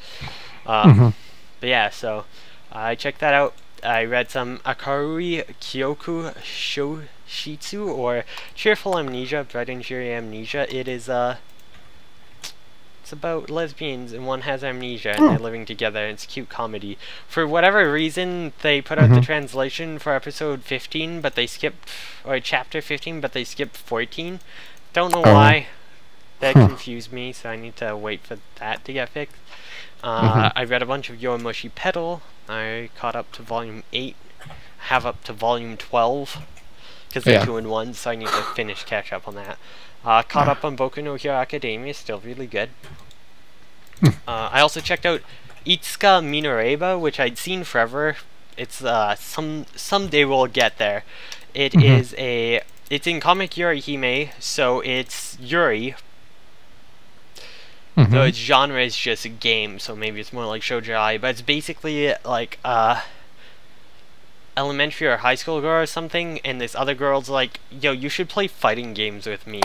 But yeah, so I checked that out. I read some Akarui Kyoku Shoshitsu, or Cheerful Amnesia, Bright and Cheery Amnesia. It is it's about lesbians and one has amnesia and they're living together. It's a cute comedy. For whatever reason, they put out the translation for episode 15, but they skipped, or chapter 15, but they skipped 14. Don't know why. That confused me, so I need to wait for that to get fixed. I read a bunch of Yoramushi Pedal. I caught up to Volume 8. Have up to Volume 12. Because they're 2 in 1, so I need to catch up on that. Caught up on Boku no Hero Academia. Still really good. I also checked out Itsuka Minoreba, which I'd seen forever. It's someday we'll get there. It is a... It's in Comic Yuri Hime, so it's Yuri. Though its genre is just a game, so maybe it's more like Shoujo Ai, but it's basically like a elementary or high school girl or something, and this other girl's like, yo, you should play fighting games with me.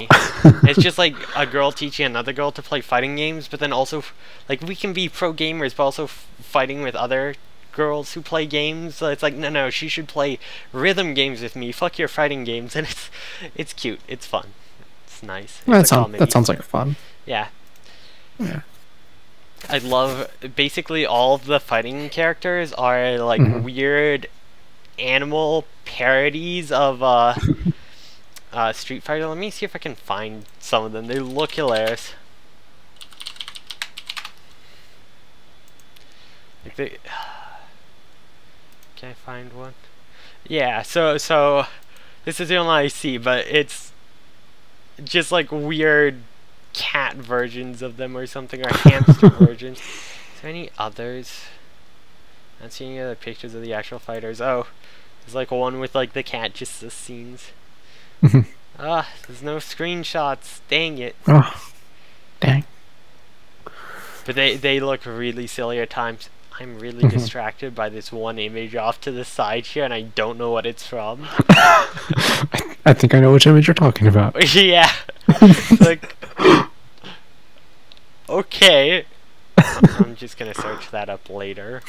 It's just like a girl teaching another girl to play fighting games, but then also, like, we can be pro gamers, but also fighting with other girls who play games. So it's like, no, she should play rhythm games with me. Fuck your fighting games. And it's cute. It's fun. It's nice. It's that sounds like fun. Yeah. Yeah. I love, basically all of the fighting characters are like weird animal parodies of Street Fighter. Let me see if I can find some of them. They look hilarious. Like can I find one? Yeah, so this is the only I see, but it's just like weird cat versions of them or something, or hamster versions. Is there any others? Not seeing any other pictures of the actual fighters. Oh, there's like one with like the cat, just the scenes. There's no screenshots. Dang it. Oh, dang. But they look really silly at times. I'm really distracted by this one image off to the side here, and I don't know what it's from. I think I know which image you're talking about. Yeah. It's like, okay. I'm just gonna search that up later.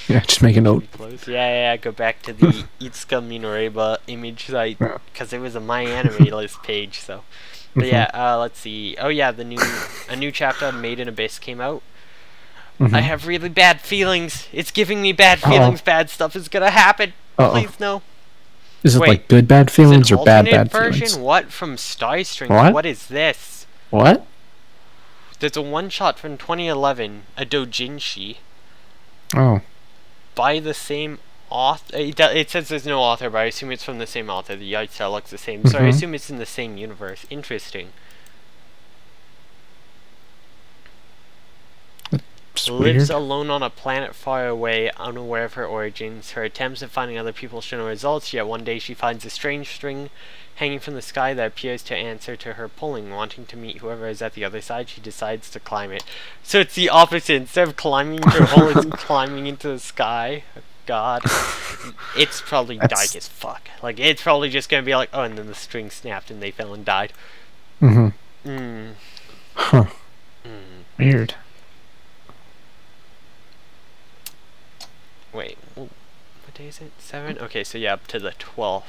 Yeah, just make a note. Yeah, go back to the Itsuka Minoreba image site, because it was a My Anime List page, so. But yeah, let's see. Oh yeah, a new chapter of Made in Abyss came out. I have really bad feelings. It's giving me bad feelings. Bad stuff is gonna happen. Please no. Is it like good bad feelings or bad version? feelings? What from Starstring? What is this? What? There's a one-shot from 2011, a doujinshi. Oh. By the same author. It says there's no author, but I assume it's from the same author. The art style looks the same, so I assume it's in the same universe. Interesting. Lives alone on a planet far away, unaware of her origins. Her attempts at finding other people show no results, yet one day she finds a strange string hanging from the sky that appears to answer to her pulling. Wanting to meet whoever is at the other side, she decides to climb it. So it's the opposite. Instead of climbing into a hole, it's climbing into the sky. God. It's probably dark as fuck. Like, it's probably just gonna be like, oh, and then the string snapped and they fell and died. Huh. Weird. Wait, what day is it? 7? Okay, so yeah, up to the 12th.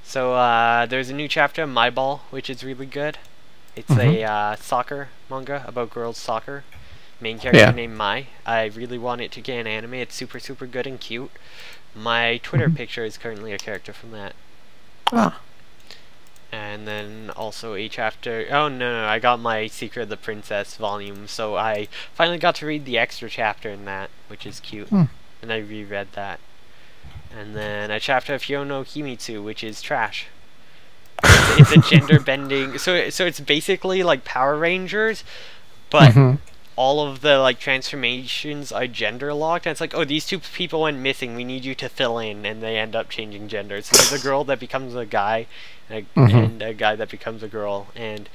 So, there's a new chapter of My Ball, which is really good. It's a soccer manga about girls' soccer. Main character named Mai. I really want it to get an anime. It's super, super good and cute. My Twitter picture is currently a character from that. And then also a chapter... Oh, no, I got my Secret of the Princess volume, so I finally got to read the extra chapter in that, which is cute. And I reread that. And then a chapter of Hyo no Himitsu, which is trash. It's a gender bending... So it's basically like Power Rangers, but all of the like transformations are gender locked. And it's like, oh, these two people went missing. We need you to fill in, and they end up changing genders. So there's a girl that becomes a guy, and a guy that becomes a girl. And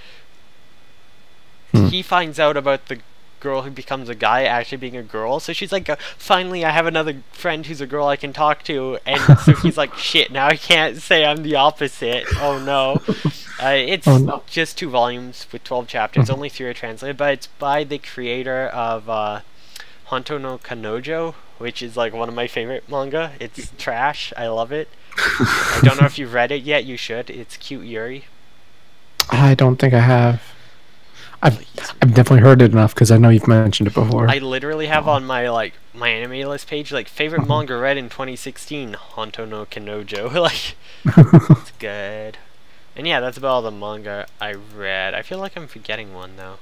he finds out about the girl who becomes a guy actually being a girl, so she's like, finally I have another friend who's a girl I can talk to, and so he's like, shit, now I can't say I'm the opposite. Oh no. It's just 2 volumes with 12 chapters, only 3 are translated, but it's by the creator of Honto no Kanojo, which is like one of my favorite manga. It's trash, I love it. I don't know if you've read it yet, you should. It's cute Yuri. I don't think I have. I've definitely heard it enough because I know you've mentioned it before. I literally have on my my anime list page favorite manga read in 2016, Honto no Kanojo. It's good. And yeah, that's about all the manga I read. I feel like I'm forgetting one though.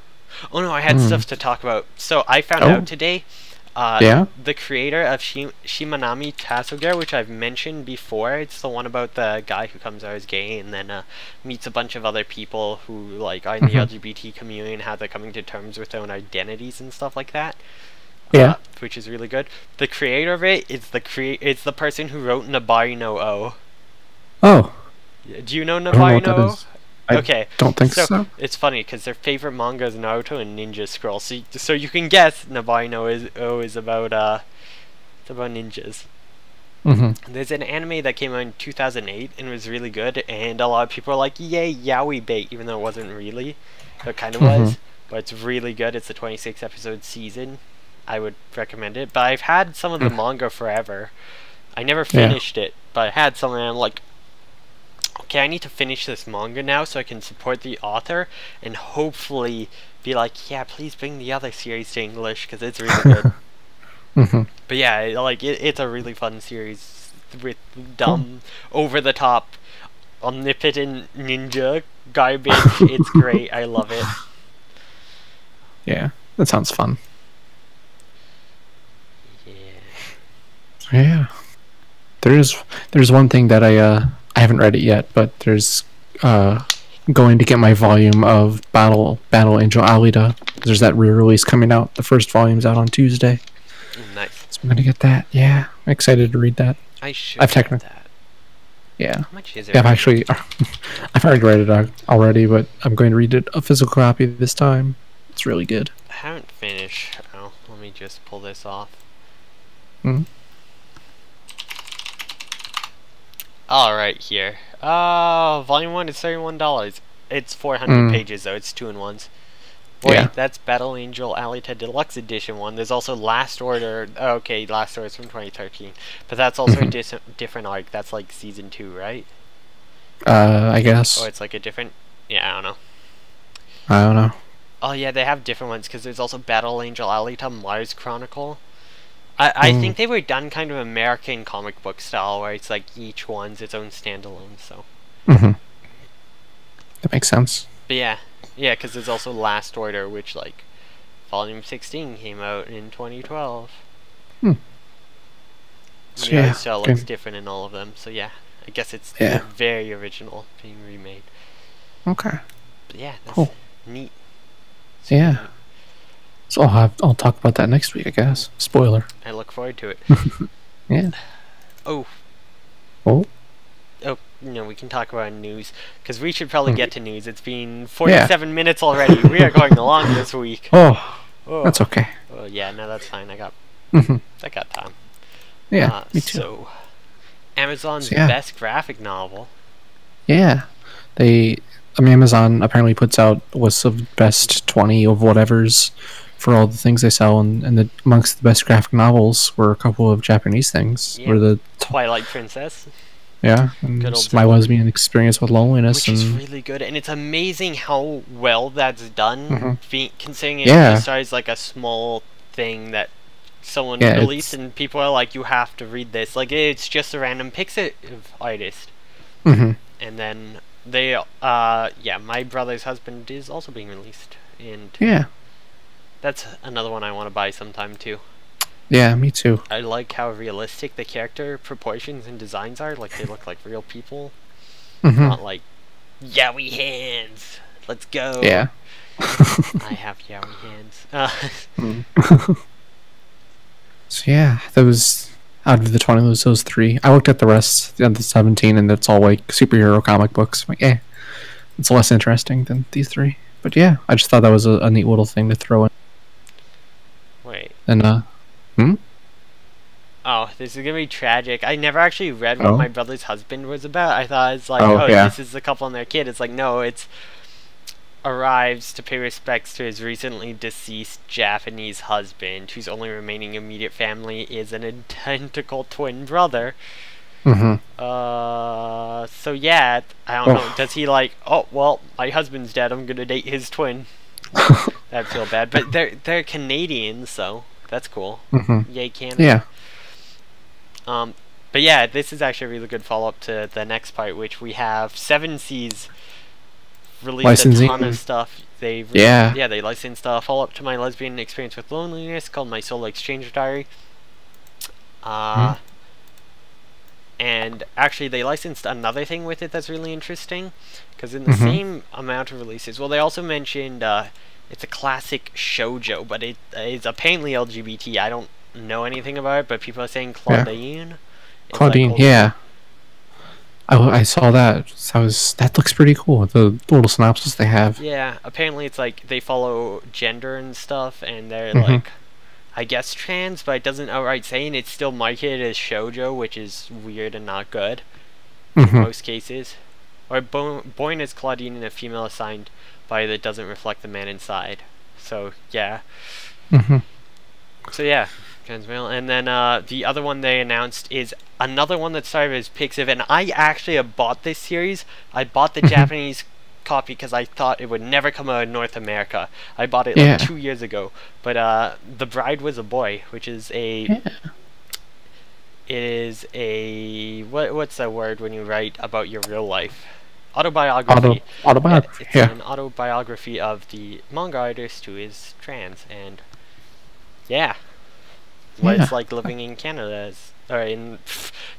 Oh no, I had stuff to talk about. So I found out today. The creator of Shimanami Tasoger, which I've mentioned before, it's the one about the guy who comes out as gay and then meets a bunch of other people who are in the LGBT community and how they're coming to terms with their own identities and stuff like that. Which is really good. The creator of it is it's the person who wrote Nabari no O. Oh. Do you know Nabari no O? Okay, don't think so. It's funny because their favorite manga is Naruto and Ninja Scroll. So you can guess Nabari no O is about it's about ninjas. There's an anime that came out in 2008 and was really good, and a lot of people are like, yay, yaoi bait, even though it wasn't really. It kind of was, but it's really good. It's a 26 episode season. I would recommend it. But I've had some of the manga forever. I never finished it, but I had some, and I'm like, okay, I need to finish this manga now so I can support the author and hopefully be like, yeah, please bring the other series to English because it's really good. But yeah, like it's a really fun series with dumb, over the top, omnipotent ninja garbage. It's great. I love it. Yeah, that sounds fun. Yeah. Yeah. There's one thing that I haven't read it yet, but there's going to get my volume of Battle Angel Alita. There's that re-release coming out. The first volume's out on Tuesday. Nice. So I'm gonna get that. Yeah, I'm excited to read that. I've read that. Yeah. How much is it? Yeah, I've already read it already, but I'm going to read it a physical copy this time. It's really good. I haven't finished. Oh, let me just pull this off. All right, here. Volume 1 is $31. It's 400 pages though. It's 2-in-1s. Wait, that's Battle Angel Alita Deluxe Edition 1. There's also Last Order. Okay, Last Order is from 2013, but that's also a different arc. That's like season 2, right? I guess. Or it's like a different. Yeah, I don't know. Oh yeah, they have different ones because there's also Battle Angel Alita Mars Chronicle. I think they were done kind of American comic book style, where it's like each one's its own standalone. So. That makes sense. But yeah, because there's also Last Order, which like Volume 16 came out in 2012. So the art style looks different in all of them. So yeah, I guess it's very original being remade. Okay. But yeah, that's neat. So yeah. So I'll talk about that next week, I guess. Spoiler. I look forward to it. Yeah. Oh, no, we can talk about news, because we should probably get to news. It's been 47 minutes already. We are going along this week. That's okay. Oh, yeah, no, that's fine. I got time. Yeah, me too. So, Amazon's best graphic novel. Yeah. Amazon apparently puts out lists of best 20 of whatever's for all the things they sell, and amongst the best graphic novels were a couple of Japanese things. Yeah. Were the Twilight Princess. Yeah, and My Lesbian Experience with Loneliness. Which is really good, and it's amazing how well that's done, considering it starts like a small thing that someone released, and people are like, you have to read this. Like, it's just a random pixel artist. And then they, My Brother's Husband is also being released, and that's another one I want to buy sometime too. Yeah, me too. I like how realistic the character proportions and designs are. Like, they look like real people. Not like, yaoi hands. Let's go. Yeah. I have yaoi hands. So yeah, that was out of the 20, those 3. I looked at the rest of the 17, and it's all like superhero comic books. I'm like, it's less interesting than these 3. But yeah, I just thought that was a neat little thing to throw in. Wait. And Oh, this is gonna be tragic. I never actually read what My Brother's Husband was about. I thought it's like, this is the couple and their kid. It's like, no, it's arrives to pay respects to his recently deceased Japanese husband, whose only remaining immediate family is an identical twin brother. So yeah, I don't know. Does he like, oh well, my husband's dead, I'm gonna date his twin? That'd feel bad. But they're Canadians, so that's cool. Yay, Canada. Yeah. But yeah, this is actually a really good follow-up to the next part, which we have 7 Seas released a ton of stuff. They licensed a follow-up to My Lesbian Experience with Loneliness called My Solo Exchange Diary. And actually they licensed another thing with it that's really interesting, because in the same amount of releases, well, they also mentioned it's a classic shoujo, but it is apparently LGBT. I don't know anything about it, but people are saying Claudine. Claudine, like, I saw that. That looks pretty cool. The little synopsis they have. Yeah, apparently it's like they follow gender and stuff, and they're like, I guess trans, but it doesn't outright say, and it's still marketed as shoujo, which is weird and not good in most cases. Or born as Claudine and a female assigned body that doesn't reflect the man inside. So yeah. So yeah, trans male. And then the other one they announced is another one that started as Pixiv, and I actually have bought this series. I bought the Japanese copy because I thought it would never come out in North America. I bought it like 2 years ago. But The Bride Was a Boy, which is a it is a what's that word when you write about your real life? Autobiography. Autobiography. It's an autobiography of the manga artist who is trans, and what it's like living in Canada or in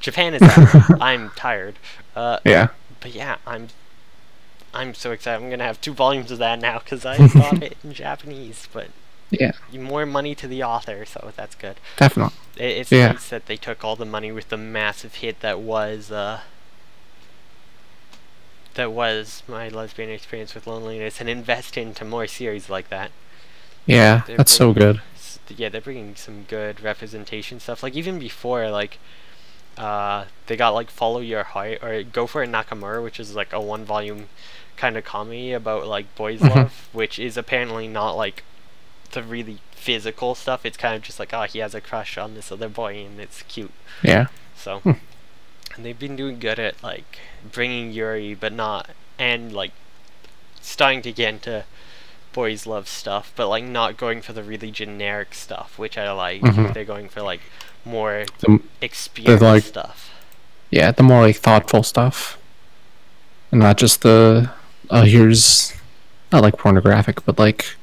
Japan is that. I'm tired. But yeah, I'm so excited. I'm gonna have 2 volumes of that now because I bought it in Japanese. But more money to the author, so that's good. Definitely. It's nice that they took all the money with the massive hit that was My Lesbian Experience with Loneliness and invest into more series like that. Yeah, that's so good. Yeah, they're bringing some good representation stuff. Like even before, like they got like Follow Your Heart or Go For It Nakamura, which is like a 1-volume kind of comedy about like boys love, which is apparently not like the really physical stuff. It's kind of just like, he has a crush on this other boy and it's cute. Yeah. So and they've been doing good at like bringing Yuri, but not, and like starting to get into boys love stuff, but like not going for the really generic stuff, which I like. They're going for like more experience stuff. Yeah, the more like thoughtful stuff, and not just the here's not like pornographic, but like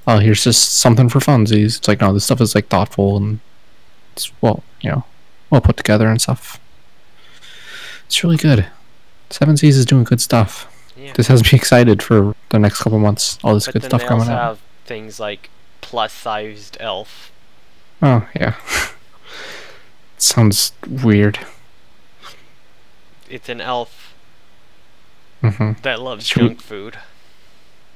here's just something for funsies. It's like, no, this stuff is like thoughtful and it's well put together and stuff. It's really good. Seven Seas is doing good stuff. Yeah. This has me excited for the next couple months. All this good stuff coming out. But then they also have things like plus-sized elf. Oh yeah. Sounds weird. It's an elf that loves junk food.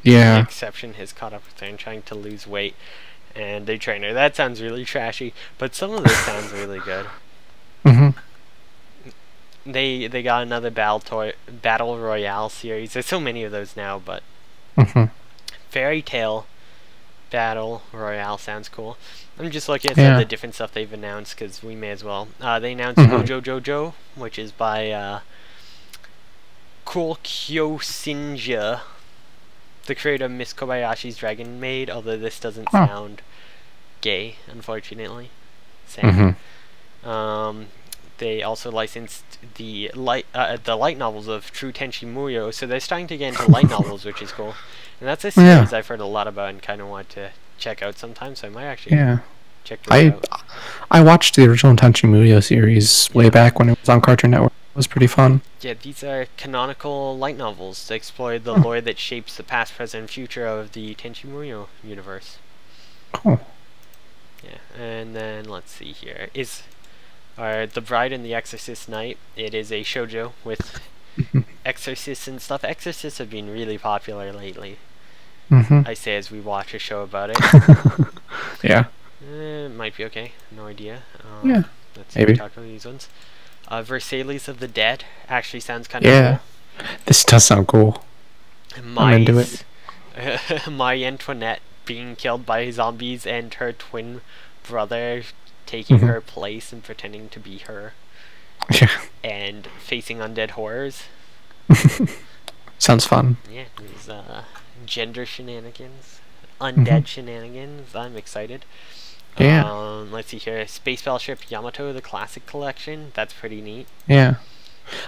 Yeah. The exception has caught up with her and trying to lose weight, and they train her. That sounds really trashy, but some of this sounds really good. They got another battle royale series. There's so many of those now, but Fairy Tale Battle Royale sounds cool. I'm just looking at some of the different stuff they've announced because we may as well. They announced Mojo Jojo, which is by Kyo Shinja, the creator of Miss Kobayashi's Dragon Maid, although this doesn't sound gay, unfortunately. Sad. They also licensed the light novels of True Tenchi Muyo, so they're starting to get into light novels, which is cool. And that's a series I've heard a lot about and kind of want to check out sometime, so I might actually check this out. I watched the original Tenchi Muyo series way back when it was on Cartoon Network. It was pretty fun. Yeah, these are canonical light novels to explore the lore that shapes the past, present, and future of the Tenchi Muyo universe. Cool. Yeah, and then let's see here. The Bride and the Exorcist Knight. It is a shoujo with exorcists and stuff. Exorcists have been really popular lately. I say as we watch a show about it. Yeah. It might be okay. No idea. Yeah. Let's see, talk about these ones. Versailles of the Dead actually sounds kind of cool. This does sound cool. I'm into it. Marie Antoinette being killed by zombies and her twin brother taking her place and pretending to be her. Yeah. And facing undead horrors. Sounds fun. Yeah, these gender shenanigans. Undead shenanigans. I'm excited. Yeah. Let's see here. Space Battleship Yamato, the classic collection. That's pretty neat. Yeah.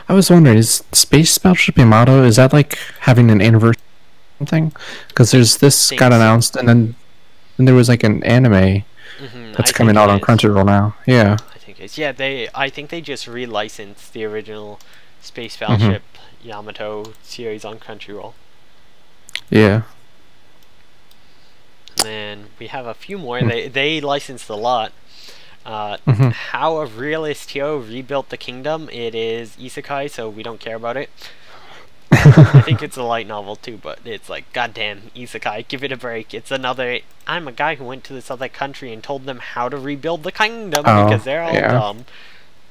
I was wondering, is Space Battleship Yamato, is that like having an anniversary or something? Because there's this got announced, and then there was like an anime that's coming out on Crunchyroll now. Yeah. I think it's I think they just relicensed the original Space Battleship Yamato series on Crunchyroll. Yeah. And then we have a few more. They licensed a lot. How a Realist Hero Rebuilt the Kingdom. It is isekai, so we don't care about it. I think it's a light novel too, but it's like, goddamn, isekai, give it a break. It's another. I'm a guy who went to this other country and told them how to rebuild the kingdom because they're all dumb.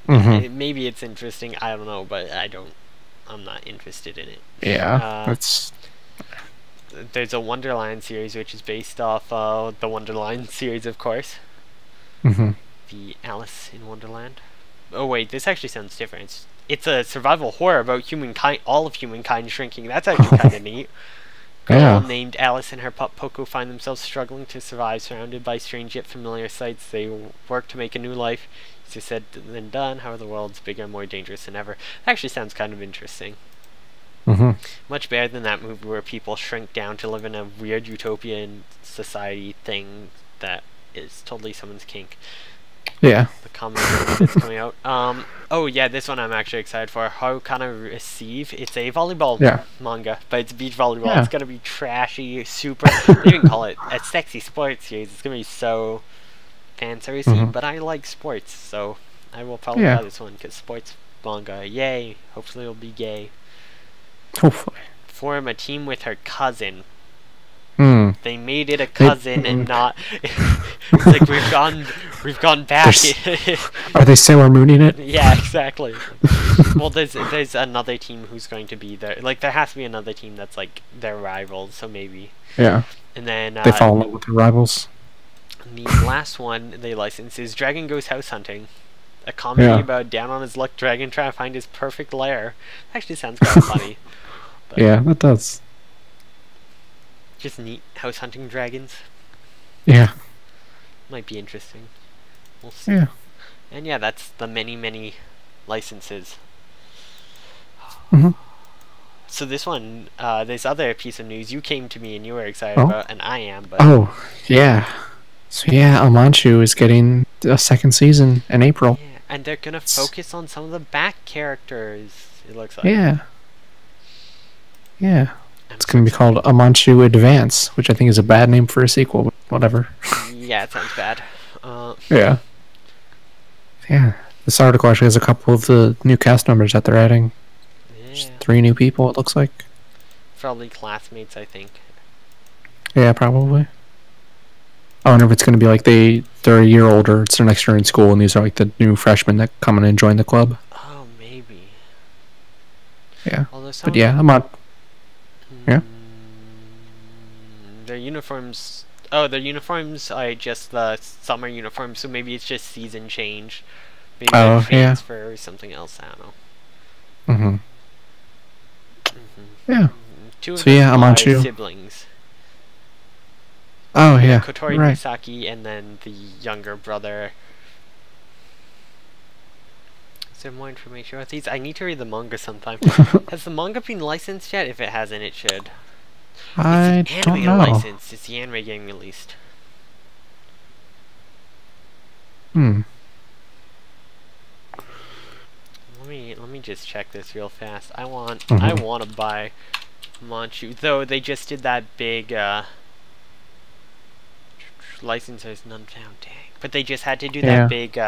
Maybe it's interesting. I don't know, but I'm not interested in it. Yeah, that's. There's a Wonderland series which is based off the Wonderland series, of course. The Alice in Wonderland. Oh wait, this actually sounds different. It's a survival horror about humankind, all of humankind shrinking. That's actually kind of neat. Girl named Alice and her pup Poco find themselves struggling to survive, surrounded by strange yet familiar sights. They work to make a new life. Easier said than done. However, the world's bigger and more dangerous than ever. That actually sounds kind of interesting. Much better than that movie where people shrink down to live in a weird utopian society thing that is totally someone's kink. Yeah. The comedy that's coming out. Oh yeah, this one I'm actually excited for. How Can I Receive? It's a volleyball manga, but it's beach volleyball. It's gonna be trashy, super. They even call it a sexy sports series. It's gonna be so fan servicey, but I like sports, so I will probably buy this one because sports manga. Yay! Hopefully it'll be gay. Hopefully. Form a team with her cousin. They made it a cousin and not. It's like we've gone back. Are they Sailor Mooning it? Yeah, exactly. Well, there's another team who's going to be there. Like there has to be another team that's like their rivals. So maybe. Yeah. And then they fall in love with their rivals. The last one they license is Dragon Goes House Hunting, a comedy about down on his luck dragon trying to find his perfect lair. Actually, sounds kind of funny. But yeah, that does. Just neat house hunting dragons. Yeah. Might be interesting. We'll see. Yeah. And yeah, that's the many licenses. So this one, this other piece of news you came to me and you were excited about, and I am. But yeah. So yeah, Amanchu is getting a second season in April. Yeah, and they're gonna focus on some of the back characters. It looks like. Yeah. It's going to be called Amanchu Advance, which I think is a bad name for a sequel, but whatever. Yeah, it sounds bad. Yeah. This article actually has a couple of the new cast members that they're adding. Just 3 new people, it looks like. Probably classmates, I think. Yeah, probably. I wonder if it's going to be like they're a year older, it's their next year in school, and these are like the new freshmen that come in and join the club. Oh, maybe. Yeah. But yeah, I'm not... Yeah. Their uniforms. Oh, their uniforms are just the summer uniforms, so maybe it's just season change. Maybe transfer or something else. I don't know. Yeah. Two of them are siblings. Oh yeah. Kotori Misaki and then the younger brother. Is there more information about these? I need to read the manga sometime. Has the manga been licensed yet? If it hasn't, it should. I don't know. Licensed. It's the anime getting released. Let me just check this real fast. I want to buy Manchu, though they just did that big licensors none found. Dang. But they just had to do that big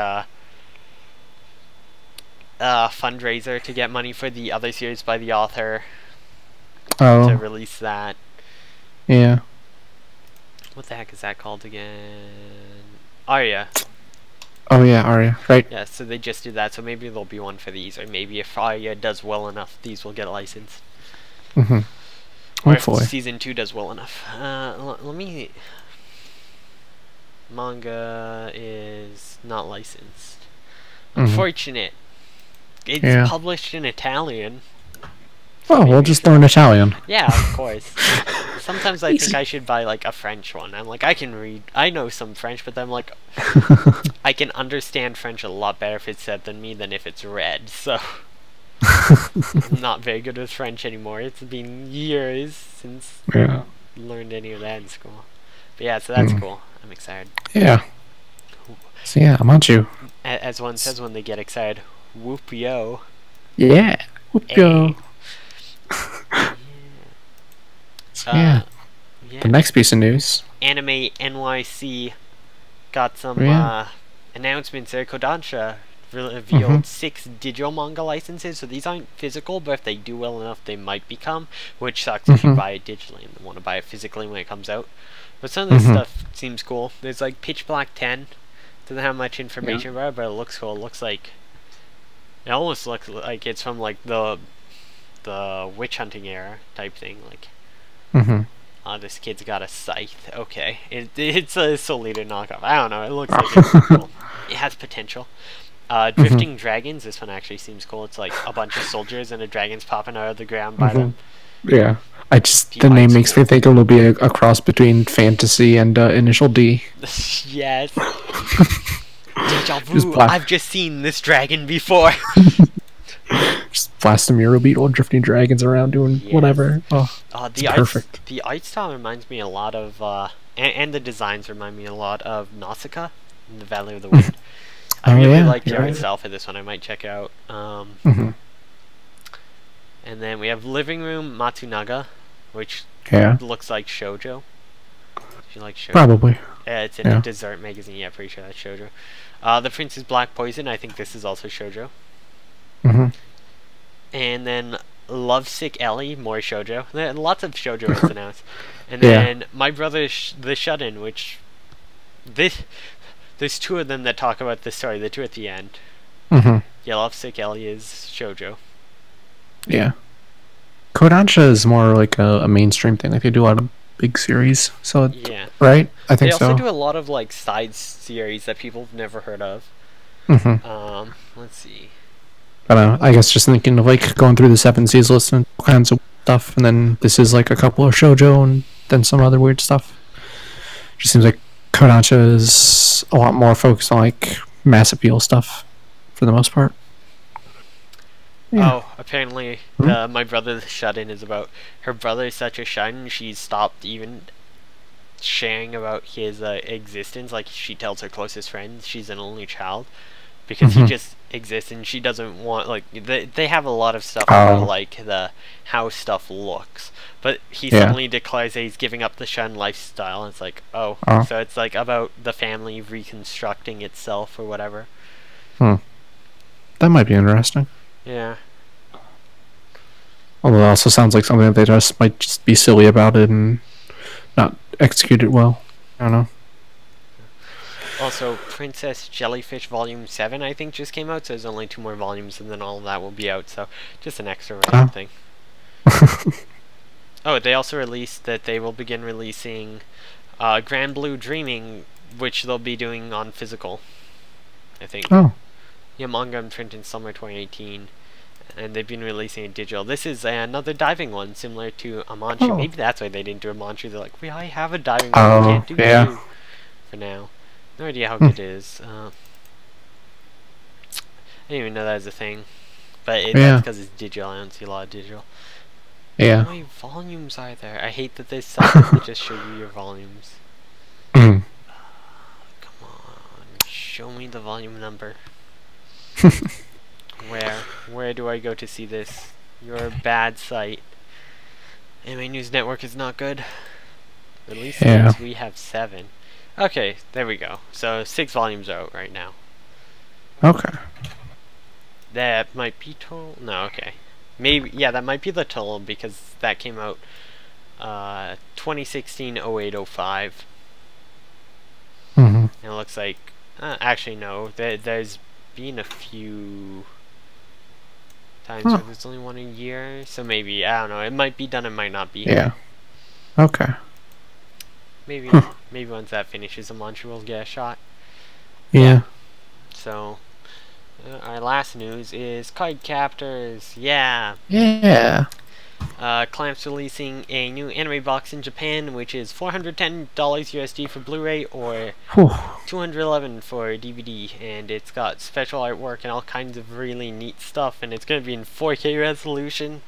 fundraiser to get money for the other series by the author to release that. Yeah. What the heck is that called again? Arya. Oh yeah, Arya, right. Yeah, so they just did that, so maybe there'll be one for these, or maybe if Arya does well enough, these will get licensed. Or Hopefully. if Season 2 does well enough. Let me... Manga is not licensed. Unfortunate. It's published in Italian. So we'll just learn Italian. Yeah, of course. Sometimes I think I should buy like a French one. I'm like, I can read. I know some French, but I'm like, I can understand French a lot better if it's said than me than if it's read. So I'm not very good with French anymore. It's been years since I learned any of that in school. But yeah, so that's cool. I'm excited. Yeah. So yeah, I'm on you. As one says when they get excited, whoop yo. Yeah, whoop yo. The next piece of news. Anime NYC got some announcements there. Kodansha revealed 6 digital manga licenses. So these aren't physical, but if they do well enough, they might become. Which sucks if you buy it digitally and want to buy it physically when it comes out. But some of this stuff seems cool. There's like Pitch Black 10. Doesn't have much information about it, but it looks cool. It looks like... It almost looks like it's from like the witch hunting era type thing. Like, this kid's got a scythe. Okay, it's a Soul Leader knockoff. I don't know. It looks like it's cool. It has potential. Drifting Dragons. This one actually seems cool. It's like a bunch of soldiers and a dragon's popping out of the ground by them. Yeah, the name makes me think it'll be a cross between fantasy and Initial D. Yes. Deja vu. I've just seen this dragon before. Just blast some Euro Beetle drifting dragons around doing whatever. Oh, it's perfect. The art style reminds me a lot of, and the designs remind me a lot of Nausicaa in the Valley of the Wind. I really like the art style for this one. I might check out. And then we have Living Room Matsunaga, which looks like shoujo. You like shoujo? Probably. Yeah, it's in a dessert magazine. Yeah, pretty sure that's shoujo. The Prince's Black Poison. I think this is also shoujo. And then Lovesick Ellie, more shoujo. Lots of shoujo is announced. And then My Brother the Shut-In, which there's 2 of them that talk about this story. The 2 at the end. Yeah, Lovesick Ellie is shoujo. Yeah. Kodansha is more like a mainstream thing. Like they do a lot of big series. So right? I think so. They also do a lot of like side series that people have never heard of. Let's see. I don't know. I guess just thinking of like going through the 7 Seas list and all kinds of stuff, and then this is like a couple of shoujo and then some other weird stuff. Just seems like Kodansha is a lot more focused on like mass appeal stuff for the most part. Oh, apparently My Brother the Shut-In is about her brother is such a shun, she's stopped even sharing about his existence. Like, she tells her closest friends she's an only child because he just exists, and she doesn't want, like, they have a lot of stuff about, like, how stuff looks, but he suddenly declares that he's giving up the shun lifestyle, and it's like, so it's like about the family reconstructing itself or whatever. That might be interesting. Yeah. Although it also sounds like something that they just might just be silly about it and not execute it well. I don't know. Also, Princess Jellyfish Volume 7, I think, just came out, so there's only 2 more volumes, and then all of that will be out, so just an extra random thing. Oh, they also released that they will begin releasing Grand Blue Dreaming, which they'll be doing on physical, I think. Yeah, manga and print in summer 2018, and they've been releasing it digital. This is another diving one, similar to Amanchu. Maybe that's why they didn't do Amanchu. They're like, I have a diving one, we can't do two for now. No idea how good it is. I didn't even know that was a thing. But that's because it's digital. I don't see a lot of digital. How many volumes are there? I hate that there's sites that just show you your volumes. Come on, show me the volume number. Where do I go to see this? You're a bad site. Anime News Network is not good. Release dates, we have 7. Okay, there we go. So 6 volumes out right now. Okay. That might be total. No, okay. Maybe, yeah, that might be the total because that came out 2016-08-05. And it looks like, actually no, there's been a few times where there's only one a year, so maybe, I don't know, it might be done, it might not be. Okay. Maybe once that finishes, Amanchu will get a shot. So, our last news is Card Captors. Clamp's releasing a new anime box in Japan, which is $410 USD for Blu-ray or $211 for DVD, and it's got special artwork and all kinds of really neat stuff, and it's going to be in 4K resolution.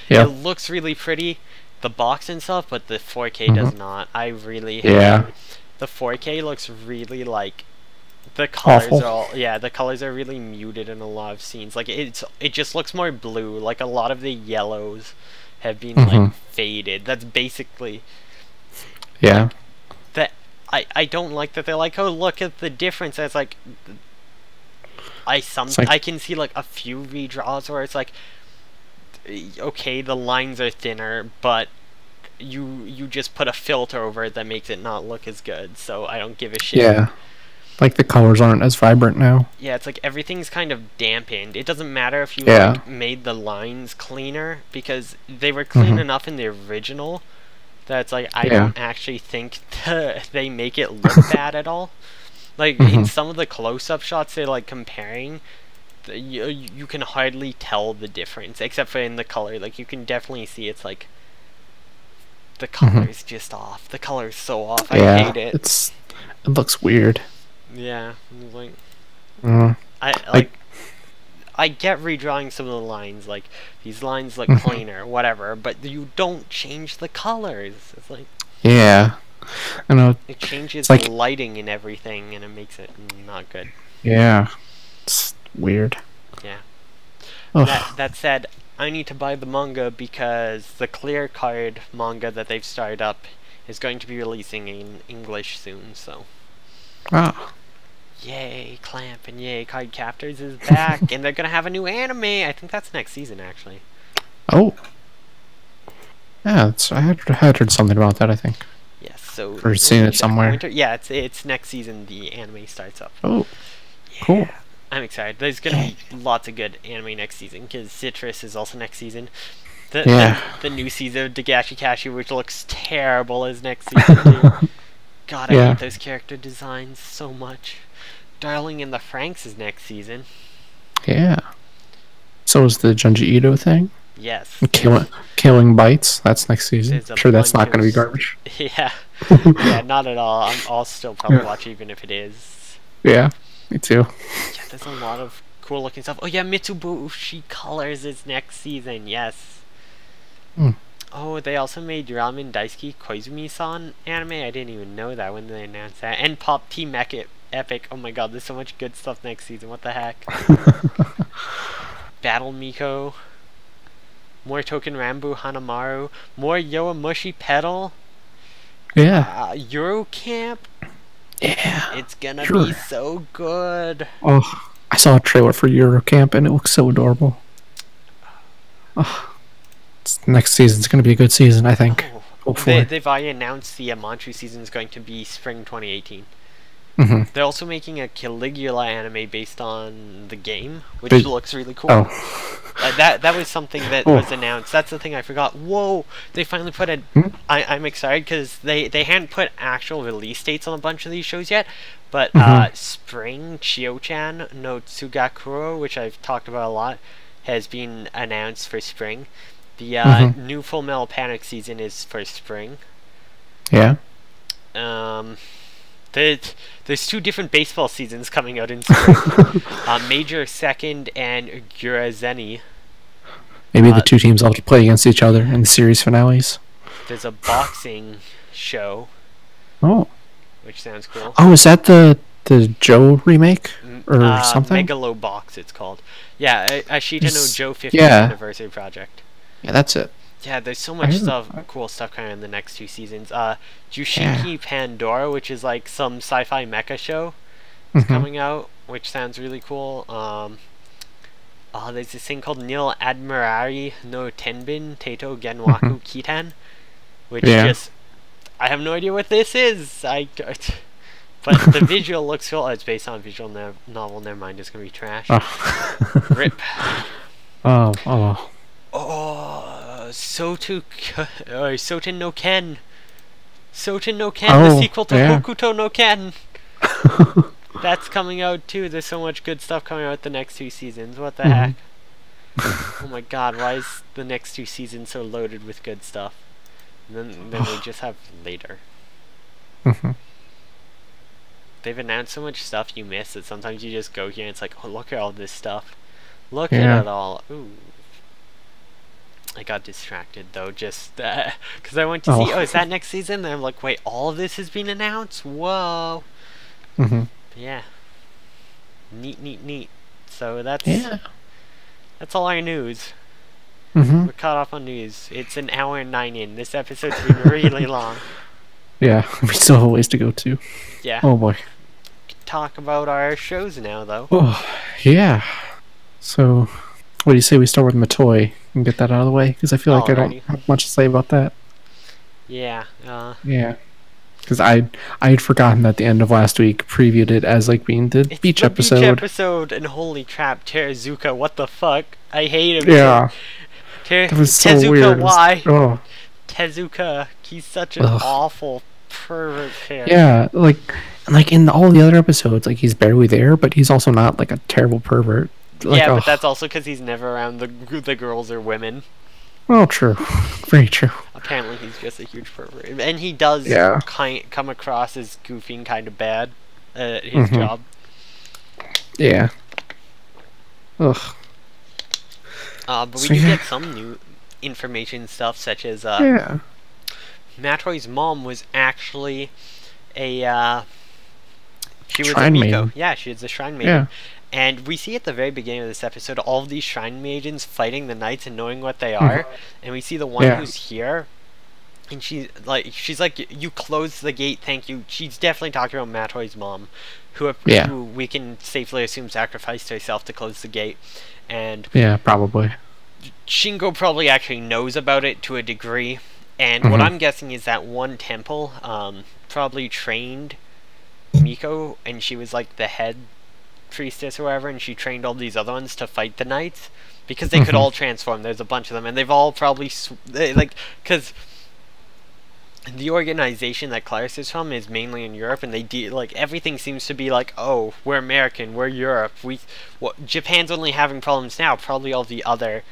It looks really pretty, the box and stuff, but the 4K does not. I really hate it. The 4K looks really like the colors are all, the colors are really muted in a lot of scenes. Like it just looks more blue. Like a lot of the yellows have been like faded. That's basically that. I don't like that they're like, oh, look at the difference. It's like I can see like a few redraws where it's like, okay, the lines are thinner, but you just put a filter over it that makes it not look as good, so I don't give a shit. Yeah. Like the colors aren't as vibrant now. Yeah, it's like everything's kind of dampened. It doesn't matter if you like made the lines cleaner, because they were clean enough in the original that it's like I don't actually think they make it look bad at all. Like in some of the close-up shots they're like comparing, you can hardly tell the difference, except for in the color. Like you can definitely see it's like the color is just off. The color is so off. I hate it. It looks weird. Yeah, like I get redrawing some of the lines, like these lines look cleaner, whatever, but you don't change the colors. It's like I know it changes the lighting and everything, and it makes it not good. Yeah, it's weird. Yeah. That said, I need to buy the manga because the Clear Card manga that they've started up is going to be releasing in English soon. So. Yay, Clamp and yay, Card Captors is back, and they're gonna have a new anime. I think that's next season, actually. Oh. Yeah, I had heard something about that, I think. Yes, so... Or seen it somewhere. Yeah, it's next season the anime starts up. Oh, cool. I'm excited. There's gonna be lots of good anime next season, because Citrus is also next season. The new season of Dagashi Kashi, which looks terrible, is next season, too. God, I hate those character designs so much. Darling in the Franxx is next season. Yeah. So is the Junji Ito thing? Yes. Killing Bites, that's next season. I'm sure that's not going to be garbage. Yeah. Yeah, not at all. I'll still probably watch even if it is. Yeah, me too. Yeah, there's a lot of cool looking stuff. Oh yeah, Mitsubishi Colors is next season, yes. Oh, they also made Ramen Daisuke Koizumi-san anime. I didn't even know that when they announced that. And Pop Team Epic. Oh my god, there's so much good stuff next season. What the heck? Battle Miko. More Token Rambu Hanamaru. More Yowamushi Pedal. Yeah. Eurocamp. Yeah. It's gonna be so good. Oh, I saw a trailer for Eurocamp and it looks so adorable. Oh. Next season's going to be a good season, I think. Hopefully. They've already announced the Manchu season is going to be spring 2018. They're also making a Caligula anime based on the game, which looks really cool. That was something that was announced. That's the thing I forgot. Whoa! They finally put a... I'm excited because they hadn't put actual release dates on a bunch of these shows yet, but Spring Chio-chan no Tsugakuro, which I've talked about a lot, has been announced for spring. The new Full Metal Panic season is for spring. Yeah. There's two different baseball seasons coming out in spring. Major Second and Gurazeni. Maybe the two teams will have to play against each other in the series finales. There's a boxing show. Oh. Which sounds cool. Oh, is that the Joe remake? Or something? Megalobox, it's called. Yeah, Ashita no Joe 50th anniversary project. Yeah, that's it. Yeah, there's so much cool stuff coming in the next two seasons. Jushiki Pandora, which is like some sci-fi mecha show, is coming out, which sounds really cool. There's this thing called Nil Admirari no Tenbin Teito Genwaku Kitan, which I have no idea what this is. But the visual looks cool. Oh, it's based on a visual novel. Never mind, it's gonna be trash. Rip. Oh, Soten no Ken. Soten no Ken, the sequel to Hokuto no Ken. That's coming out too. There's so much good stuff coming out the next two seasons. What the heck? Oh my god, why is the next two seasons so loaded with good stuff? And then we just have later. They've announced so much stuff you miss that sometimes you just go here and it's like, oh, look at all this stuff. Look at it all. Ooh. I got distracted though, just because I went to see, is that next season? And I'm like, wait, all of this has been announced? Whoa. Yeah. Neat. So that's all our news. We're caught up on news. It's an hour and 9 in. This episode's been really long. Yeah, we still have a ways to go too. Yeah. Oh boy. talk about our shows now, though. Oh, yeah. So, what do you say we start with Matoy and get that out of the way? Because I feel like I don't have much to say about that. Yeah. Yeah. Because I had forgotten that the end of last week previewed it as like being the beach episode. Beach episode, and holy crap, Tezuka, what the fuck? I hate him. Yeah. That was so Tezuka, weird. Why? Oh. Tezuka, he's such an awful pervert character. Yeah, like in all the other episodes, like he's barely there, but he's also not like a terrible pervert. Like, yeah, but that's also because he's never around the girls or women. Well, true. Very true. Apparently, he's just a huge pervert, and he does come across as goofy and kind of bad at his job. Yeah. Ugh. But we did get some new information stuff, such as Matoy's mom was actually a she was shrine a Miko. maiden. Yeah, she was a shrine maiden. Yeah. And we see at the very beginning of this episode all of these shrine maidens fighting the knights and knowing what they are. And we see the one who's here, and she's like, you close the gate, thank you. She's definitely talking about Matoy's mom, who we can safely assume sacrificed herself to close the gate. And yeah, probably. Shingo probably actually knows about it to a degree. And what I'm guessing is that one temple probably trained Miko, and she was like the head priestess or whatever, and she trained all these other ones to fight the knights because they could all transform. There's a bunch of them, and they've all probably because the organization that Clarice is from is mainly in Europe, and they everything seems to be like, oh, we're American, we're Europe, Japan's only having problems now. Probably all the other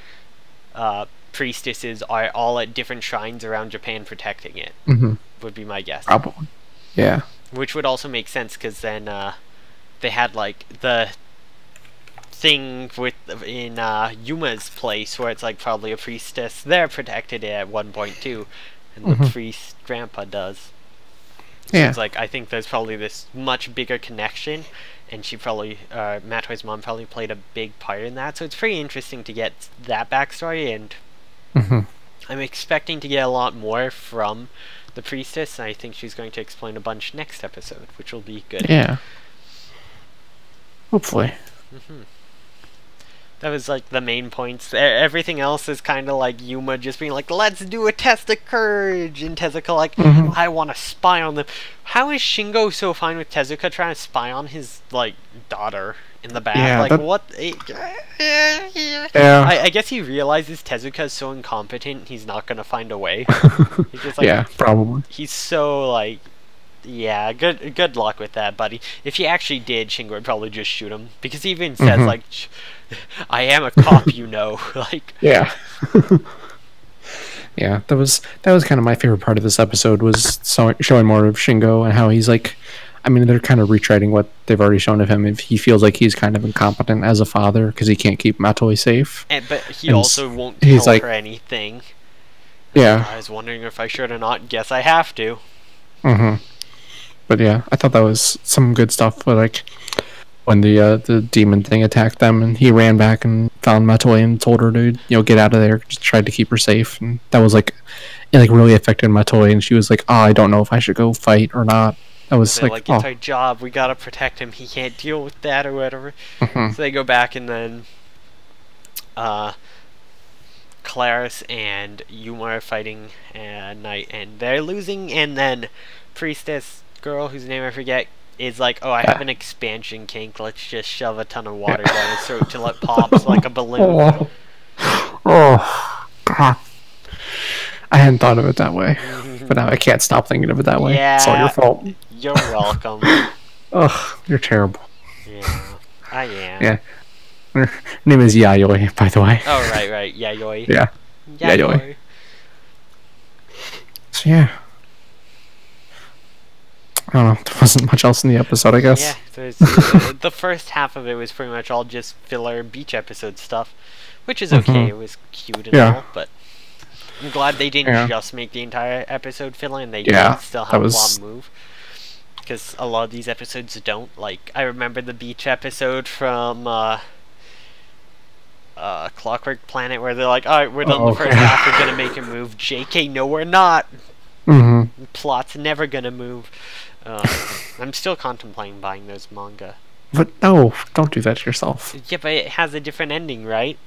priestesses are all at different shrines around Japan protecting it. Would be my guess. Probably. Yeah. Which would also make sense because then they had like the thing in Yuma's place where it's like probably a priestess there protected it at one point too, and the priest grandpa does. So it's like, I think there's probably this much bigger connection, and she probably Matoy's mom probably played a big part in that. So it's pretty interesting to get that backstory, and I'm expecting to get a lot more from the priestess, and I think she's going to explain a bunch next episode, which will be good. Yeah. Hopefully. That was like the main points. Everything else is kind of like Yuma just being like, let's do a test of courage, and Tezuka like, I want to spy on them. How is Shingo so fine with Tezuka trying to spy on his like daughter in the back? Yeah, like what? I guess he realizes Tezuka is so incompetent he's not gonna find a way. He's just like, yeah, probably. He's so like, yeah, good luck with that, buddy. If he actually did, Shingo would probably just shoot him, because he even says like, I am a cop, you know. Like, yeah. Yeah, that was kind of my favorite part of this episode, was showing more of Shingo and how he's like, I mean, they're kind of retreading what they've already shown of him. If he feels like he's kind of incompetent as a father because he can't keep Matoy safe, but he also won't tell her anything. Yeah, I was wondering if I should or not. Guess I have to. But yeah, I thought that was some good stuff. But like when the demon thing attacked them, and he ran back and found Matoy and told her to get out of there. Just tried to keep her safe, and that was like it really affected Matoy, and she was like, oh, I don't know if I should go fight or not. That was like it's our job. We gotta protect him. He can't deal with that or whatever. So they go back, and then Clarice and Yuma are fighting at night, and they're losing. And then Priestess girl, whose name I forget, is like, oh, I have an expansion kink. Let's just shove a ton of water down his throat till it pops like a balloon. Oh, God. I hadn't thought of it that way, but now I can't stop thinking of it that way. Yeah, it's all your fault. You're welcome. Ugh, you're terrible. Yeah, I am. Yeah. Her name is Yayoi, by the way. Oh, right. Yayoi. Yeah. Yayoi. So, yeah. I don't know. There wasn't much else in the episode, I guess. Yeah. The first half of it was pretty much all just filler beach episode stuff, which is okay. It was cute and all, but I'm glad they didn't just make the entire episode filler, and they did still have a lot move. Because a lot of these episodes don't. Like, I remember the beach episode from Clockwork Planet, where they're like, alright, we're done the first half, we're gonna make a move. JK, no we're not. Plot's never gonna move. I'm still contemplating buying those manga. But no, don't do that to yourself. Yeah, but it has a different ending, right?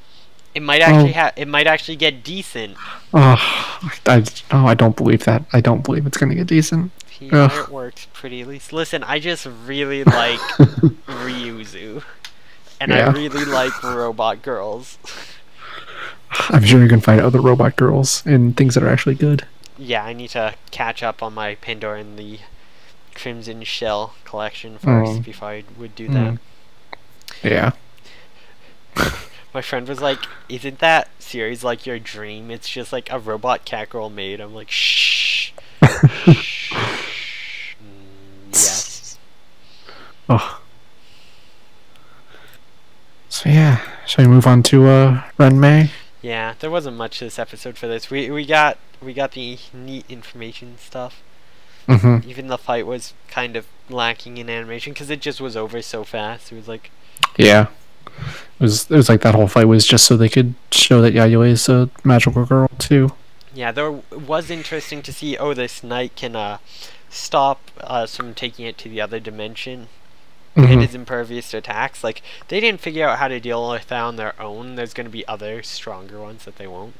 It might actually it might actually get decent. I don't believe that. I don't believe it's gonna get decent. It works pretty at least. Listen, I just really like Ryuzu. And I really like robot girls. I'm sure you can find other robot girls and things that are actually good. Yeah, I need to catch up on my Pandora and the Crimson Shell collection first before I would do that. Yeah. My friend was like, "Isn't that series like your dream? It's just like a robot cat girl maid." I'm like, "Shh." Shh. Yes. Oh. So yeah, shall we move on to Renmei? Yeah, there wasn't much this episode for this. We got the neat information stuff. Even the fight was kind of lacking in animation because it just was over so fast. It was like, yeah, it was like that whole fight was just so they could show that Yayoi is a magical girl too. Yeah, there was interesting to see. Oh, this knight can stop us from taking it to the other dimension. It is impervious to attacks. Like, they didn't figure out how to deal with that on their own. There's going to be other stronger ones that they won't.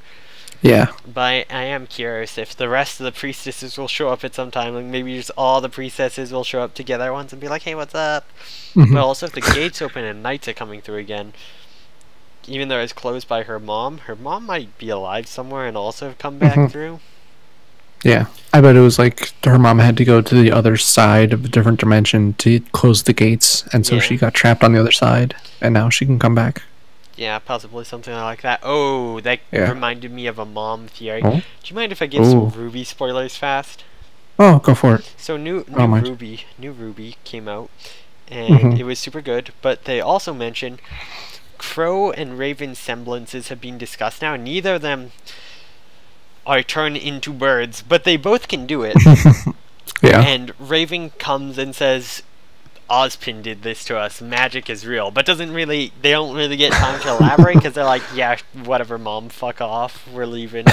Yeah. But I am curious if the rest of the priestesses will show up at some time. Like, maybe just all the priestesses will show up together once and be like, "Hey, what's up?" But also, if the gates open and knights are coming through again, even though it's closed by her mom might be alive somewhere and also have come back through. Yeah, I bet it was like her mom had to go to the other side of a different dimension to close the gates, and so she got trapped on the other side, and now she can come back. Yeah, possibly something like that. Oh, that reminded me of a mom theory. Oh? Do you mind if I give some Ruby spoilers fast? Oh, go for it. So new Ruby came out, and it was super good. But they also mentioned Crow and Raven's semblances have been discussed now, and neither of them are turned into birds, but they both can do it. Yeah. And Raven comes and says, "Ozpin did this to us. Magic is real," but they don't really get time to elaborate because they're like, "Yeah, whatever, mom, fuck off, we're leaving."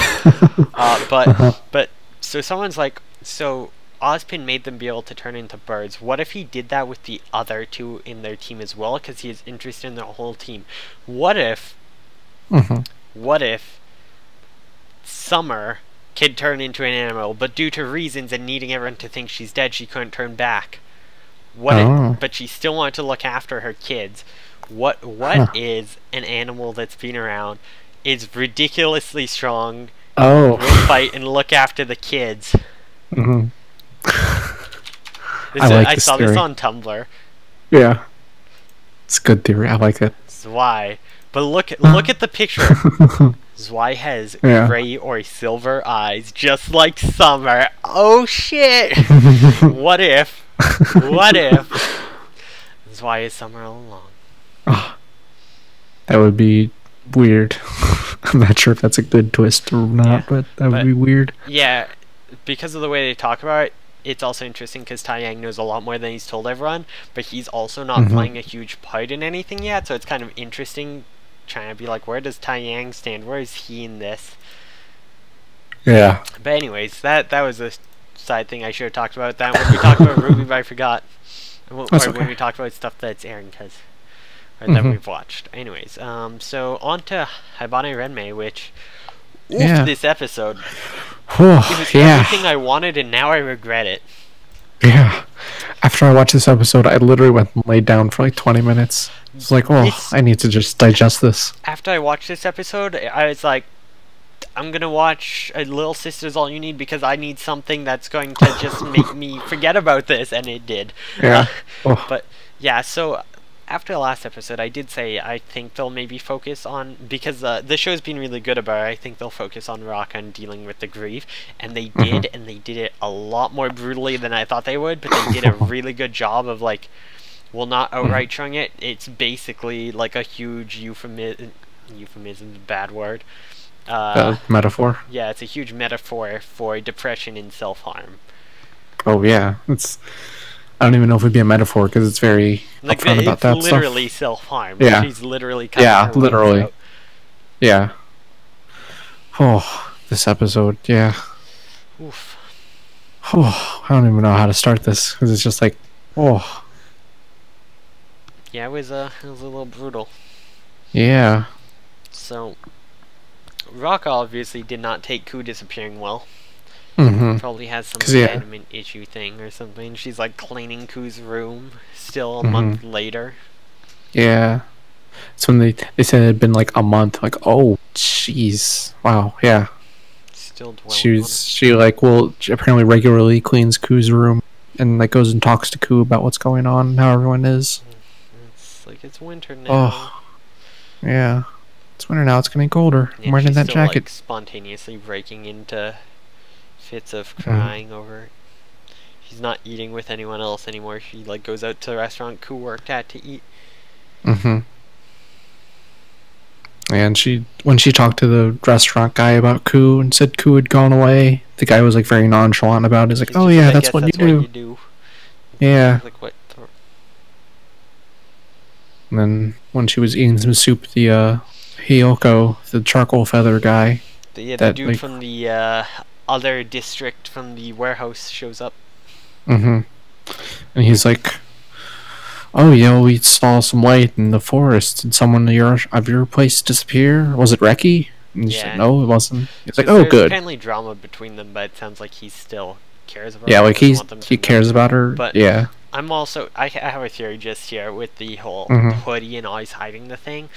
But so someone's like, "So Ozpin made them be able to turn into birds. What if he did that with the other two in their team as well? Because he is interested in their whole team. What if Summer could turn into an animal, but due to reasons and needing everyone to think she's dead, she couldn't turn back? But she still wanted to look after her kids. What is an animal that's been around, is ridiculously strong, will fight and look after the kids?" I saw this on Tumblr. Yeah, it's a good theory. I like it. Zwei. But look at the picture. Zwei has gray or silver eyes, just like Summer. Oh shit! What if Zwei is Summer all along? Oh, that would be weird. I'm not sure if that's a good twist or not, but that would be weird. Yeah, because of the way they talk about it, it's also interesting because Taeyang knows a lot more than he's told everyone, but he's also not playing a huge part in anything yet, so it's kind of interesting trying to be like, where does Taeyang stand? Where is he in this? Yeah. But anyways, that was a side thing I should have talked about. That when we talked about Ruby, but I forgot. When we talked about stuff that's airing, that we've watched. Anyways, so on to Haibane Renmei, which this episode, it was everything I wanted, and now I regret it. Yeah. After I watched this episode, I literally went and laid down for like 20 minutes. It's like, I need to just digest this. After I watched this episode, I was like, I'm gonna watch Little Sister's All You Need because I need something that's going to just make me forget about this, and it did. Yeah. But yeah, so after the last episode, I did say I think they'll maybe focus on, because the show's been really good about it, I think they'll focus on Raka and dealing with the grief, and they did, and they did it a lot more brutally than I thought they would, but they did a really good job of, like, well, not outright showing it. It's basically like a huge euphemism, bad word. Metaphor? Yeah, it's a huge metaphor for depression and self-harm. Oh, yeah. I don't even know if it'd be a metaphor because it's very upfront about that stuff. It's literally self-harm. Yeah. She's literally cutting her literally. out. Yeah. Oh, this episode, yeah. Oof. Oh, I don't even know how to start this because it's just like, oh. Yeah, it was a little brutal. Yeah. So, Rocka obviously did not take Ku disappearing well. Mm-hmm. Probably has some abandonment issue thing or something. She's like cleaning Ku's room still a month later. Yeah. So when they said it had been like a month, like, oh, jeez. Wow, yeah. Still dwelling She apparently regularly cleans Ku's room and like goes and talks to Ku about what's going on, how everyone is. It's like it's winter now. Oh. Yeah. It's winter now, it's getting colder. Yeah, I'm wearing that still, jacket. Like, spontaneously breaking into fits of crying over it. She's not eating with anyone else anymore. She like goes out to the restaurant Ku worked at to eat. Mm-hmm. And when she talked to the restaurant guy about Ku and said Ku had gone away, the guy was like very nonchalant about it. He's like, "Oh yeah, that's what you do." Yeah. Like what? And then when she was eating some soup, the Hiyoko, the charcoal feather guy, the dude from the other district from the warehouse shows up. Mm-hmm. And he's like, "Oh yeah, we saw some light in the forest. Did someone of your place disappear? Was it Reki?" And she's like, "No, it wasn't." He's like, "Oh, good." Apparently drama between them, but it sounds like he still cares about her. Yeah, like he cares about her. But yeah. I have a theory just here with the whole hoodie and always hiding the thing.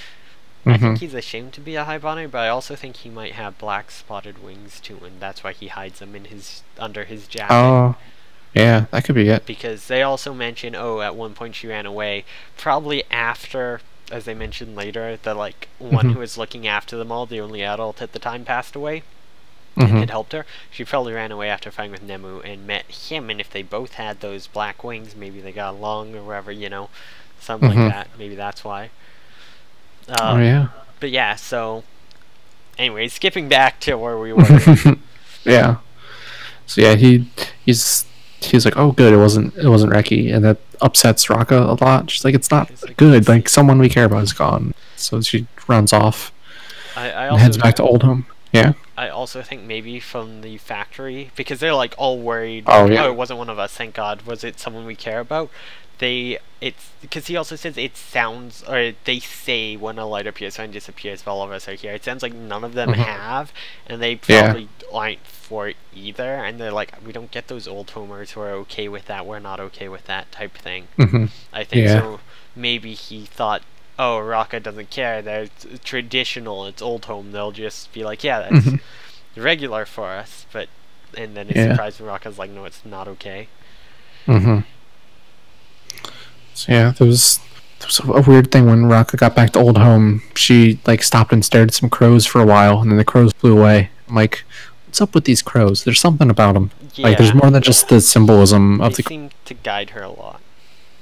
I think he's ashamed to be a Hibana, but I also think he might have black spotted wings too, and that's why he hides them in under his jacket. Oh, yeah, that could be it. Because they also mention, at one point she ran away, probably after, as they mentioned later, the one who was looking after them all, the only adult at the time, passed away. And had helped her. She probably ran away after fighting with Nemu and met him, and if they both had those black wings, maybe they got along or whatever, something like that. Maybe that's why. Oh yeah. But yeah, so anyway, skipping back to where we were. Yeah. So yeah, he's like, "Oh good, it wasn't Reki," and that upsets Raka a lot. She's like, "It's not good. Like someone we care about is gone." So she runs off and heads back to Old Home. Yeah. I also think maybe from the factory, because they're like all worried. Oh yeah. Oh, it wasn't one of us. Thank God. Was it someone we care about? It's because he also says it sounds, or they say when a light appears and disappears while all of us are here. It sounds like none of them have, and they probably aren't for it either. And they're like, we don't get those old homers who are okay with that. We're not okay with that type thing. I think so. Maybe he thought, oh, Raka doesn't care. They're traditional. It's Old Home. They'll just be like, yeah, that's regular for us. And then it's surprised when Raka's like, no, it's not okay. So yeah, there was a weird thing when Raka got back to Old Home. She stopped and stared at some crows for a while, and then the crows flew away. I'm like, what's up with these crows? There's something about them. Yeah. There's more than just the symbolism of they seem to guide her a lot.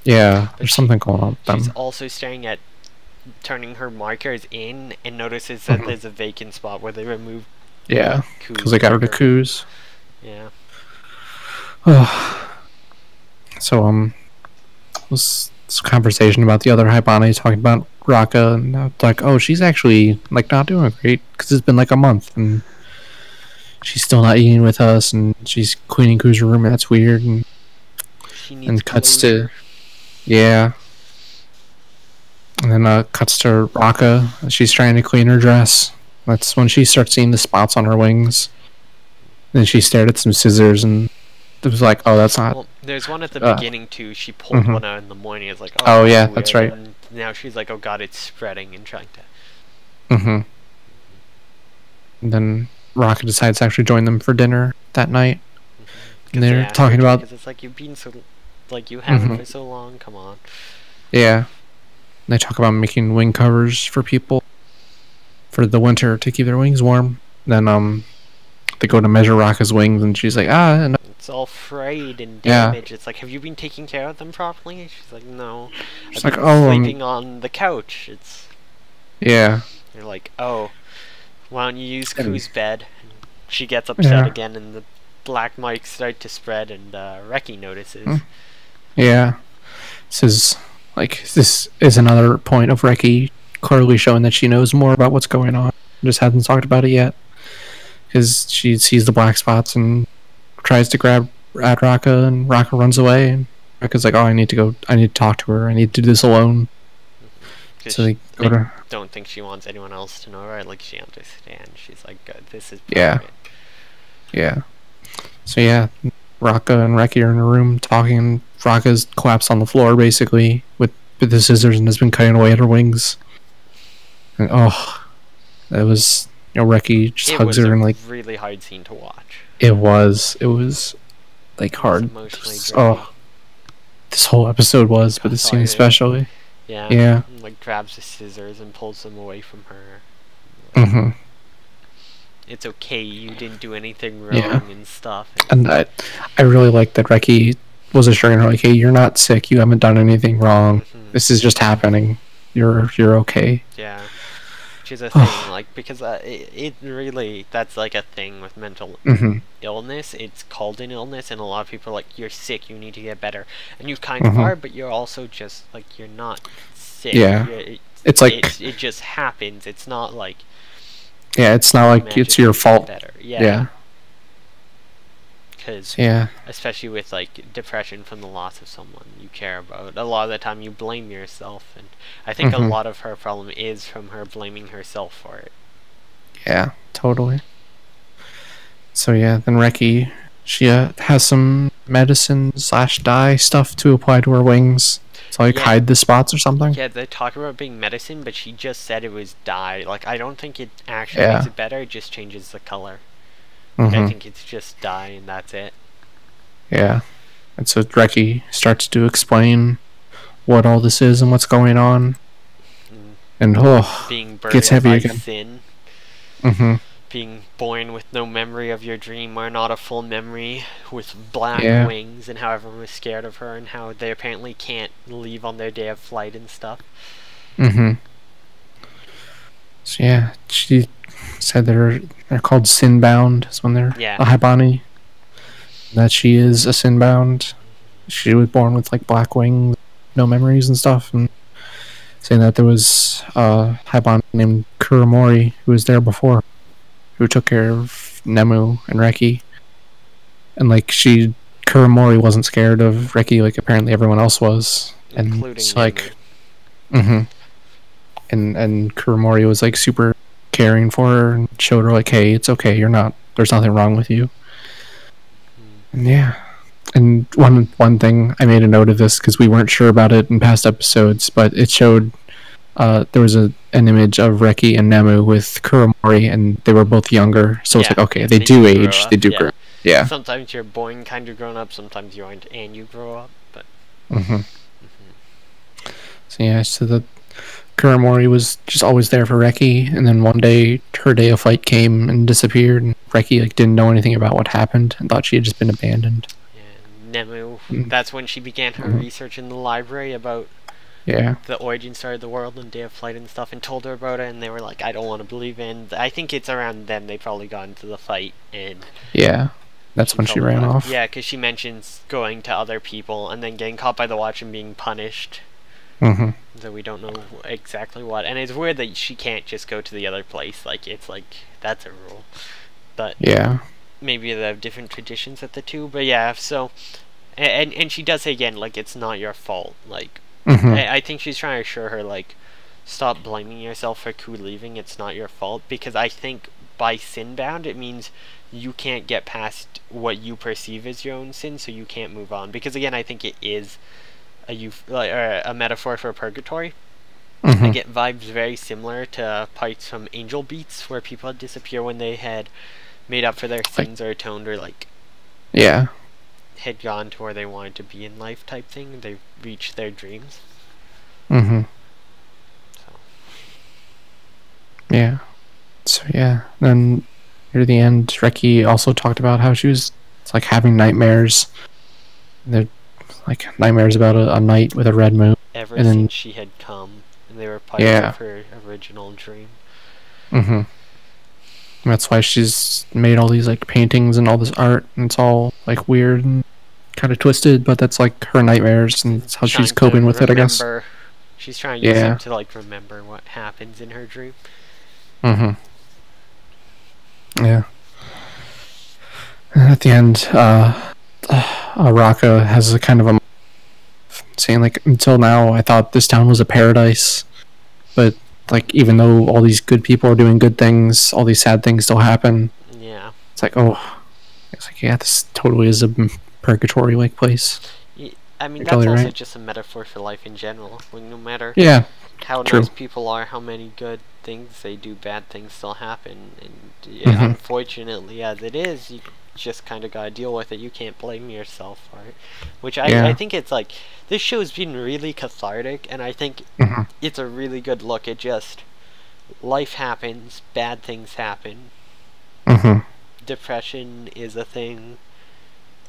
Yeah, there's something going on with them. She's also staring at turning her markers in and notices that there's a vacant spot where they removed because they got rid of Ku's. Yeah. So was this conversation about the other Hibana talking about Raka, and like, oh, she's actually not doing great because it's been a month and she's still not eating with us, and she's cleaning Ku's room, and that's weird. And she needs cuts to and then cuts to Raka. She's trying to clean her dress. That's when she starts seeing the spots on her wings. Then she stared at some scissors, and it was like, oh, that's not... Well, there's one at the beginning, too. She pulled one out in the morning. It's like, oh yeah, that's right. And now she's like, oh god, it's spreading and trying to... And then Raka decides to actually join them for dinner that night. And they're talking about... Because it's like, you've been so... you haven't for so long, come on. Yeah. And they talk about making wing covers for people for the winter to keep their wings warm. Then, they go to measure Raka's wings, and she's like, no. It's all frayed and damaged. It's like, have you been taking care of them properly? And she's like, no. She's like, oh, sleeping on the couch. It's... Yeah. They're like, oh, why don't you use Ku's bed? And she gets upset again, and the black mics start to spread, and Reki notices. Yeah. This is another point of Reki clearly showing that she knows more about what's going on. Just hasn't talked about it yet. Because she sees the black spots and tries to grab at Raka, and Raka runs away, and Raka's like, oh, I need to talk to her, I need to do this alone. So they go to... don't think she wants anyone else to know, right? Like, she understands. She's like, good, this is private. Yeah. So yeah, Raka and Reki are in a room talking, and Raka's collapsed on the floor, basically, with the scissors, and has been cutting away at her wings. And that was... Reki just hugs her and like... It was a really hard scene to watch. It was like hard. This whole episode was, but this scene especially. Yeah. Like grabs the scissors and pulls them away from her. It's okay, you didn't do anything wrong and stuff. And I really like that Reki was assuring her, like, hey, you're not sick, you haven't done anything wrong. This is just happening. You're okay. Yeah. Which is a thing, like, because it really, that's like a thing with mental illness. It's called an illness, and a lot of people are like, you're sick, you need to get better. And you kind of are, but you're also just, like, you're not sick. Yeah. It's like... It just happens. It's not like... Yeah, it's not like it's your fault. Yeah. Because, especially with, like, depression from the loss of someone you care about, a lot of the time you blame yourself, and I think a lot of her problem is from her blaming herself for it. Yeah, totally. So yeah, then Reki, she has some medicine/dye stuff to apply to her wings to like hide the spots or something. Yeah, they talk about it being medicine, but she just said it was dye. Like, I don't think it actually makes it better, it just changes the color. I think it's just dye and that's it. Yeah. And so Reki starts to explain what all this is and what's going on. And being gets heavy by again. Sin. Being born with no memory of your dream, or not a full memory, with black wings, and how everyone was scared of her, and how they apparently can't leave on their day of flight and stuff. So yeah, she said they're called Sinbound, is when they're a Haibani. That she is a Sinbound. She was born with like black wings, no memories and stuff, and saying that there was a Haibani named Kuramori who was there before, who took care of Nemu and Reki. And like Kuramori wasn't scared of Reki like apparently everyone else was. And including it's like and Kuramori was like super caring for her and showed her like, hey, it's okay, there's nothing wrong with you. And and one thing, I made a note of this because we weren't sure about it in past episodes, but it showed there was an image of Reki and Nemu with Kuramori, and they were both younger, so it's like, okay, they do age, they do grow. Yeah. Sometimes you're born kind of grown up, sometimes you aren't and you grow up, but... So the Kuramori was just always there for Reki, and then one day her day of flight came and disappeared, and Reki like didn't know anything about what happened and thought she had just been abandoned. Nemu, that's when she began her research in the library about the origin story of the world and day of flight and stuff, and told her about it, and they were like, I don't want to believe in. I think it's around then they probably got into the fight, and that's when she ran off. Yeah, because she mentions going to other people and then getting caught by the watch and being punished. So we don't know exactly what, and it's weird that she can't just go to the other place. Like, it's like, that's a rule, but maybe they have different traditions at the two. But so and she does say again, like, it's not your fault. Like, I think she's trying to assure her, like, stop blaming yourself for Ku leaving. It's not your fault, because I think by Sinbound it means you can't get past what you perceive as your own sin, so you can't move on. Because again, I think it is a metaphor for purgatory. I get vibes very similar to parts from Angel Beats, where people had disappear when they had made up for their sins or atoned, or like had gone to where they wanted to be in life type thing. They reached their dreams. So then near the end, Reki also talked about how she was like having nightmares. They're like nightmares about a night with a red moon. Ever since she had come, and they were part of her original dream. That's why she's made all these like paintings and all this art, and it's all like weird and kind of twisted, but that's like her nightmares, and it's how she's coping with it, I guess. She's trying to use them to like remember what happens in her dream. And at the end, Araka has a kind of a saying like, until now I thought this town was a paradise, but like even though all these good people are doing good things, all these sad things still happen. Yeah. It's like, oh, it's like, yeah, this totally is a purgatory like place. I mean, You're that's totally also right. just a metaphor for life in general. Like, no matter Yeah, how true. nice people are, how many good things they do, bad things still happen. And Mhm. unfortunately, as it is, you just kind of gotta deal with it. You can't blame yourself for it. Which Yeah. I think it's like, this show's been really cathartic, and I think Mhm. it's a really good look at just life happens, bad things happen, Mhm. depression is a thing,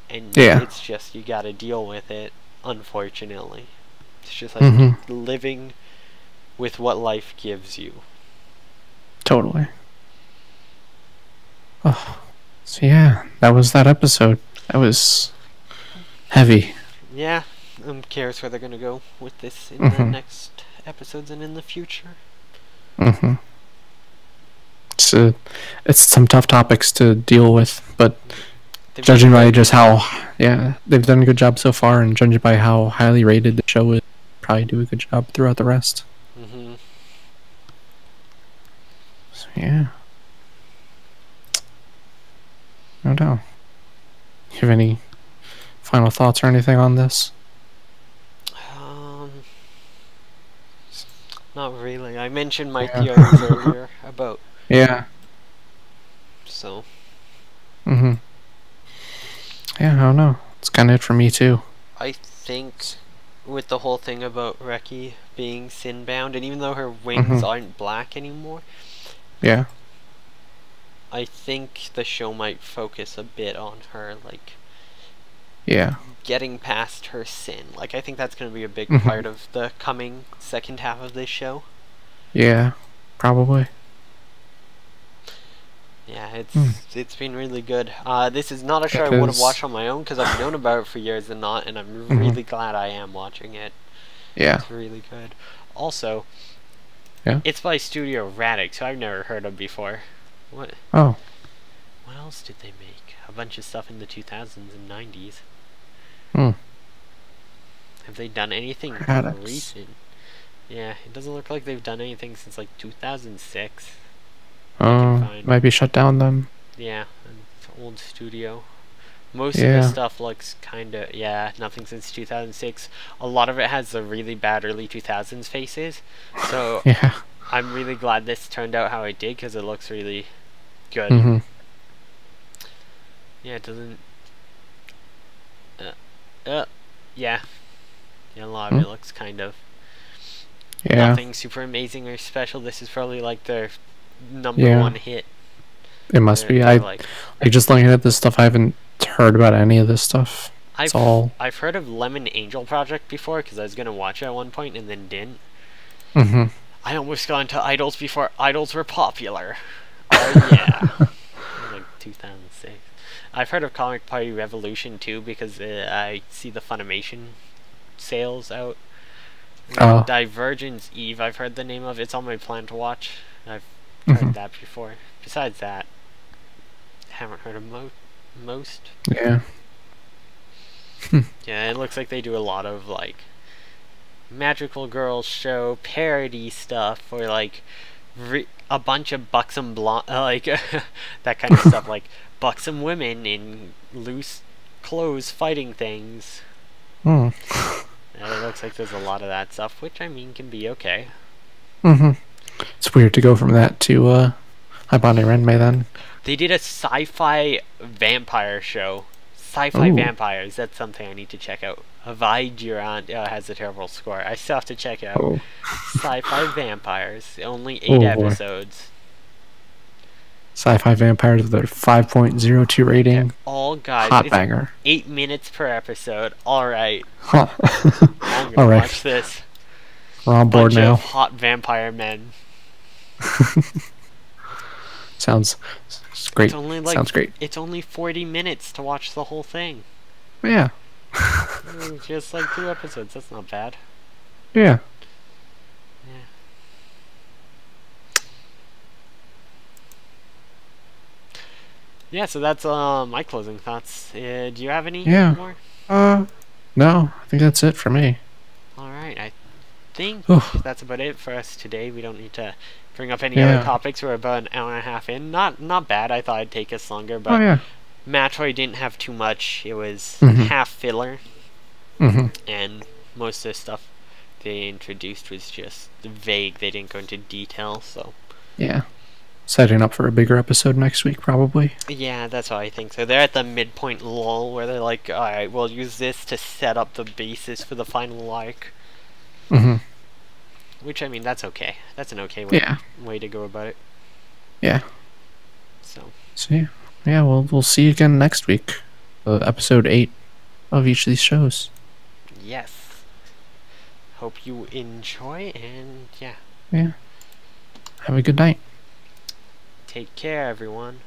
and Yeah. it's just, you gotta deal with it, unfortunately. It's just like Mhm. living with what life gives you. Totally. Oh, so yeah, that was that episode. That was heavy. Yeah, I'm curious where they're gonna go with this in the Mhm. next episodes and in the future. Mhm. It's some tough topics to deal with, but judging by just how, yeah, they've done a good job so far, and judging by how highly rated the show is, probably do a good job throughout the rest. Mm-hmm. So yeah, no doubt. You have any final thoughts or anything on this? Not really. I mentioned my Yeah. theories earlier about. Yeah. So. Mhm. Yeah, I don't know. It's kind of it for me too. I think with the whole thing about Reki being sin-bound, and even though her wings Mhm. aren't black anymore, Yeah. I think the show might focus a bit on her, like, Yeah. getting past her sin. Like, I think that's going to be a big Mhm. part of the coming second half of this show. Yeah. Probably. Yeah, Hmm. it's been really good. This is not a show It I would have is. watched on my own because I've known about it for years and not, and I'm really glad I am watching it. Yeah. It's really good. Also, Yeah. it's by Studio Radic, so I've never heard of before. What? Oh. What else did they make? A bunch of stuff in the 2000s and 90s. Hmm. Have they done anything Radics. recent? Yeah, it doesn't look like they've done anything since like 2006. Oh, might be shut down then. Yeah, it's an old studio. Most of Yeah. the stuff looks kinda, yeah, nothing since 2006. A lot of it has the really bad early 2000s faces. So Yeah. I'm really glad this turned out how it did because it looks really good. Mhm. Yeah, it doesn't. Yeah. Yeah, a lot of it looks kind of nothing super amazing or special. This is probably like their number one hit. It must be. Like just looking at this stuff, I haven't heard about any of this stuff. I've heard of Lemon Angel Project before because I was gonna watch it at one point and then didn't. Mhm. I almost got into Idols before Idols were popular. Oh yeah, like 2006. I've heard of Comic Party Revolution too because I see the Funimation sales out. Oh. Divergence Eve, I've heard the name of. It's on my plan to watch. I've heard that before. Besides that, I haven't heard of most. Yeah. Yeah, it looks like they do a lot of like magical girls show parody stuff, or like a bunch of buxom blonde, like that kind of stuff, like buxom women in loose clothes fighting things. Hmm. And it looks like there's a lot of that stuff, which I mean can be okay. Mhm. It's weird to go from that to Haibane Renmei then. They did a sci-fi vampire show. Sci-fi vampires. That's something I need to check out. Hawaii Durant has a terrible score. I still have to check it out. Oh. Sci-fi vampires. Only 8 episodes. Sci-fi vampires with a 5.02 rating. All guys. Hot banger. 8 minutes per episode. All right. Huh. I'm gonna watch this. We're on board Bunch now. of hot vampire men. Sounds great. Sounds great. It's only 40 minutes to watch the whole thing. Yeah. Just like 2 episodes. That's not bad. Yeah. Yeah, so that's my closing thoughts. Do you have any more? No, I think that's it for me. Alright, I think Oof. that's about it for us today. We don't need to bring up any other Yeah. topics. We're about an hour and a half in. Not bad. I thought it'd take us longer, Oh but yeah. Metroid didn't have too much. It was Mhm. half filler, Mhm. and most of the stuff they introduced was just vague. They didn't go into detail, so Yeah. Setting up for a bigger episode next week, probably. yeah, that's what I think. So they're at the midpoint lull where they're like, alright, we'll use this to set up the basis for the final arc. Mhm. Which, I mean, that's okay. That's an okay Yeah. way to go about it. Yeah. So, See. Yeah. We'll see you again next week. Episode 8 of each of these shows. yes. Hope you enjoy, and yeah. Yeah. Have a good night. Take care, everyone.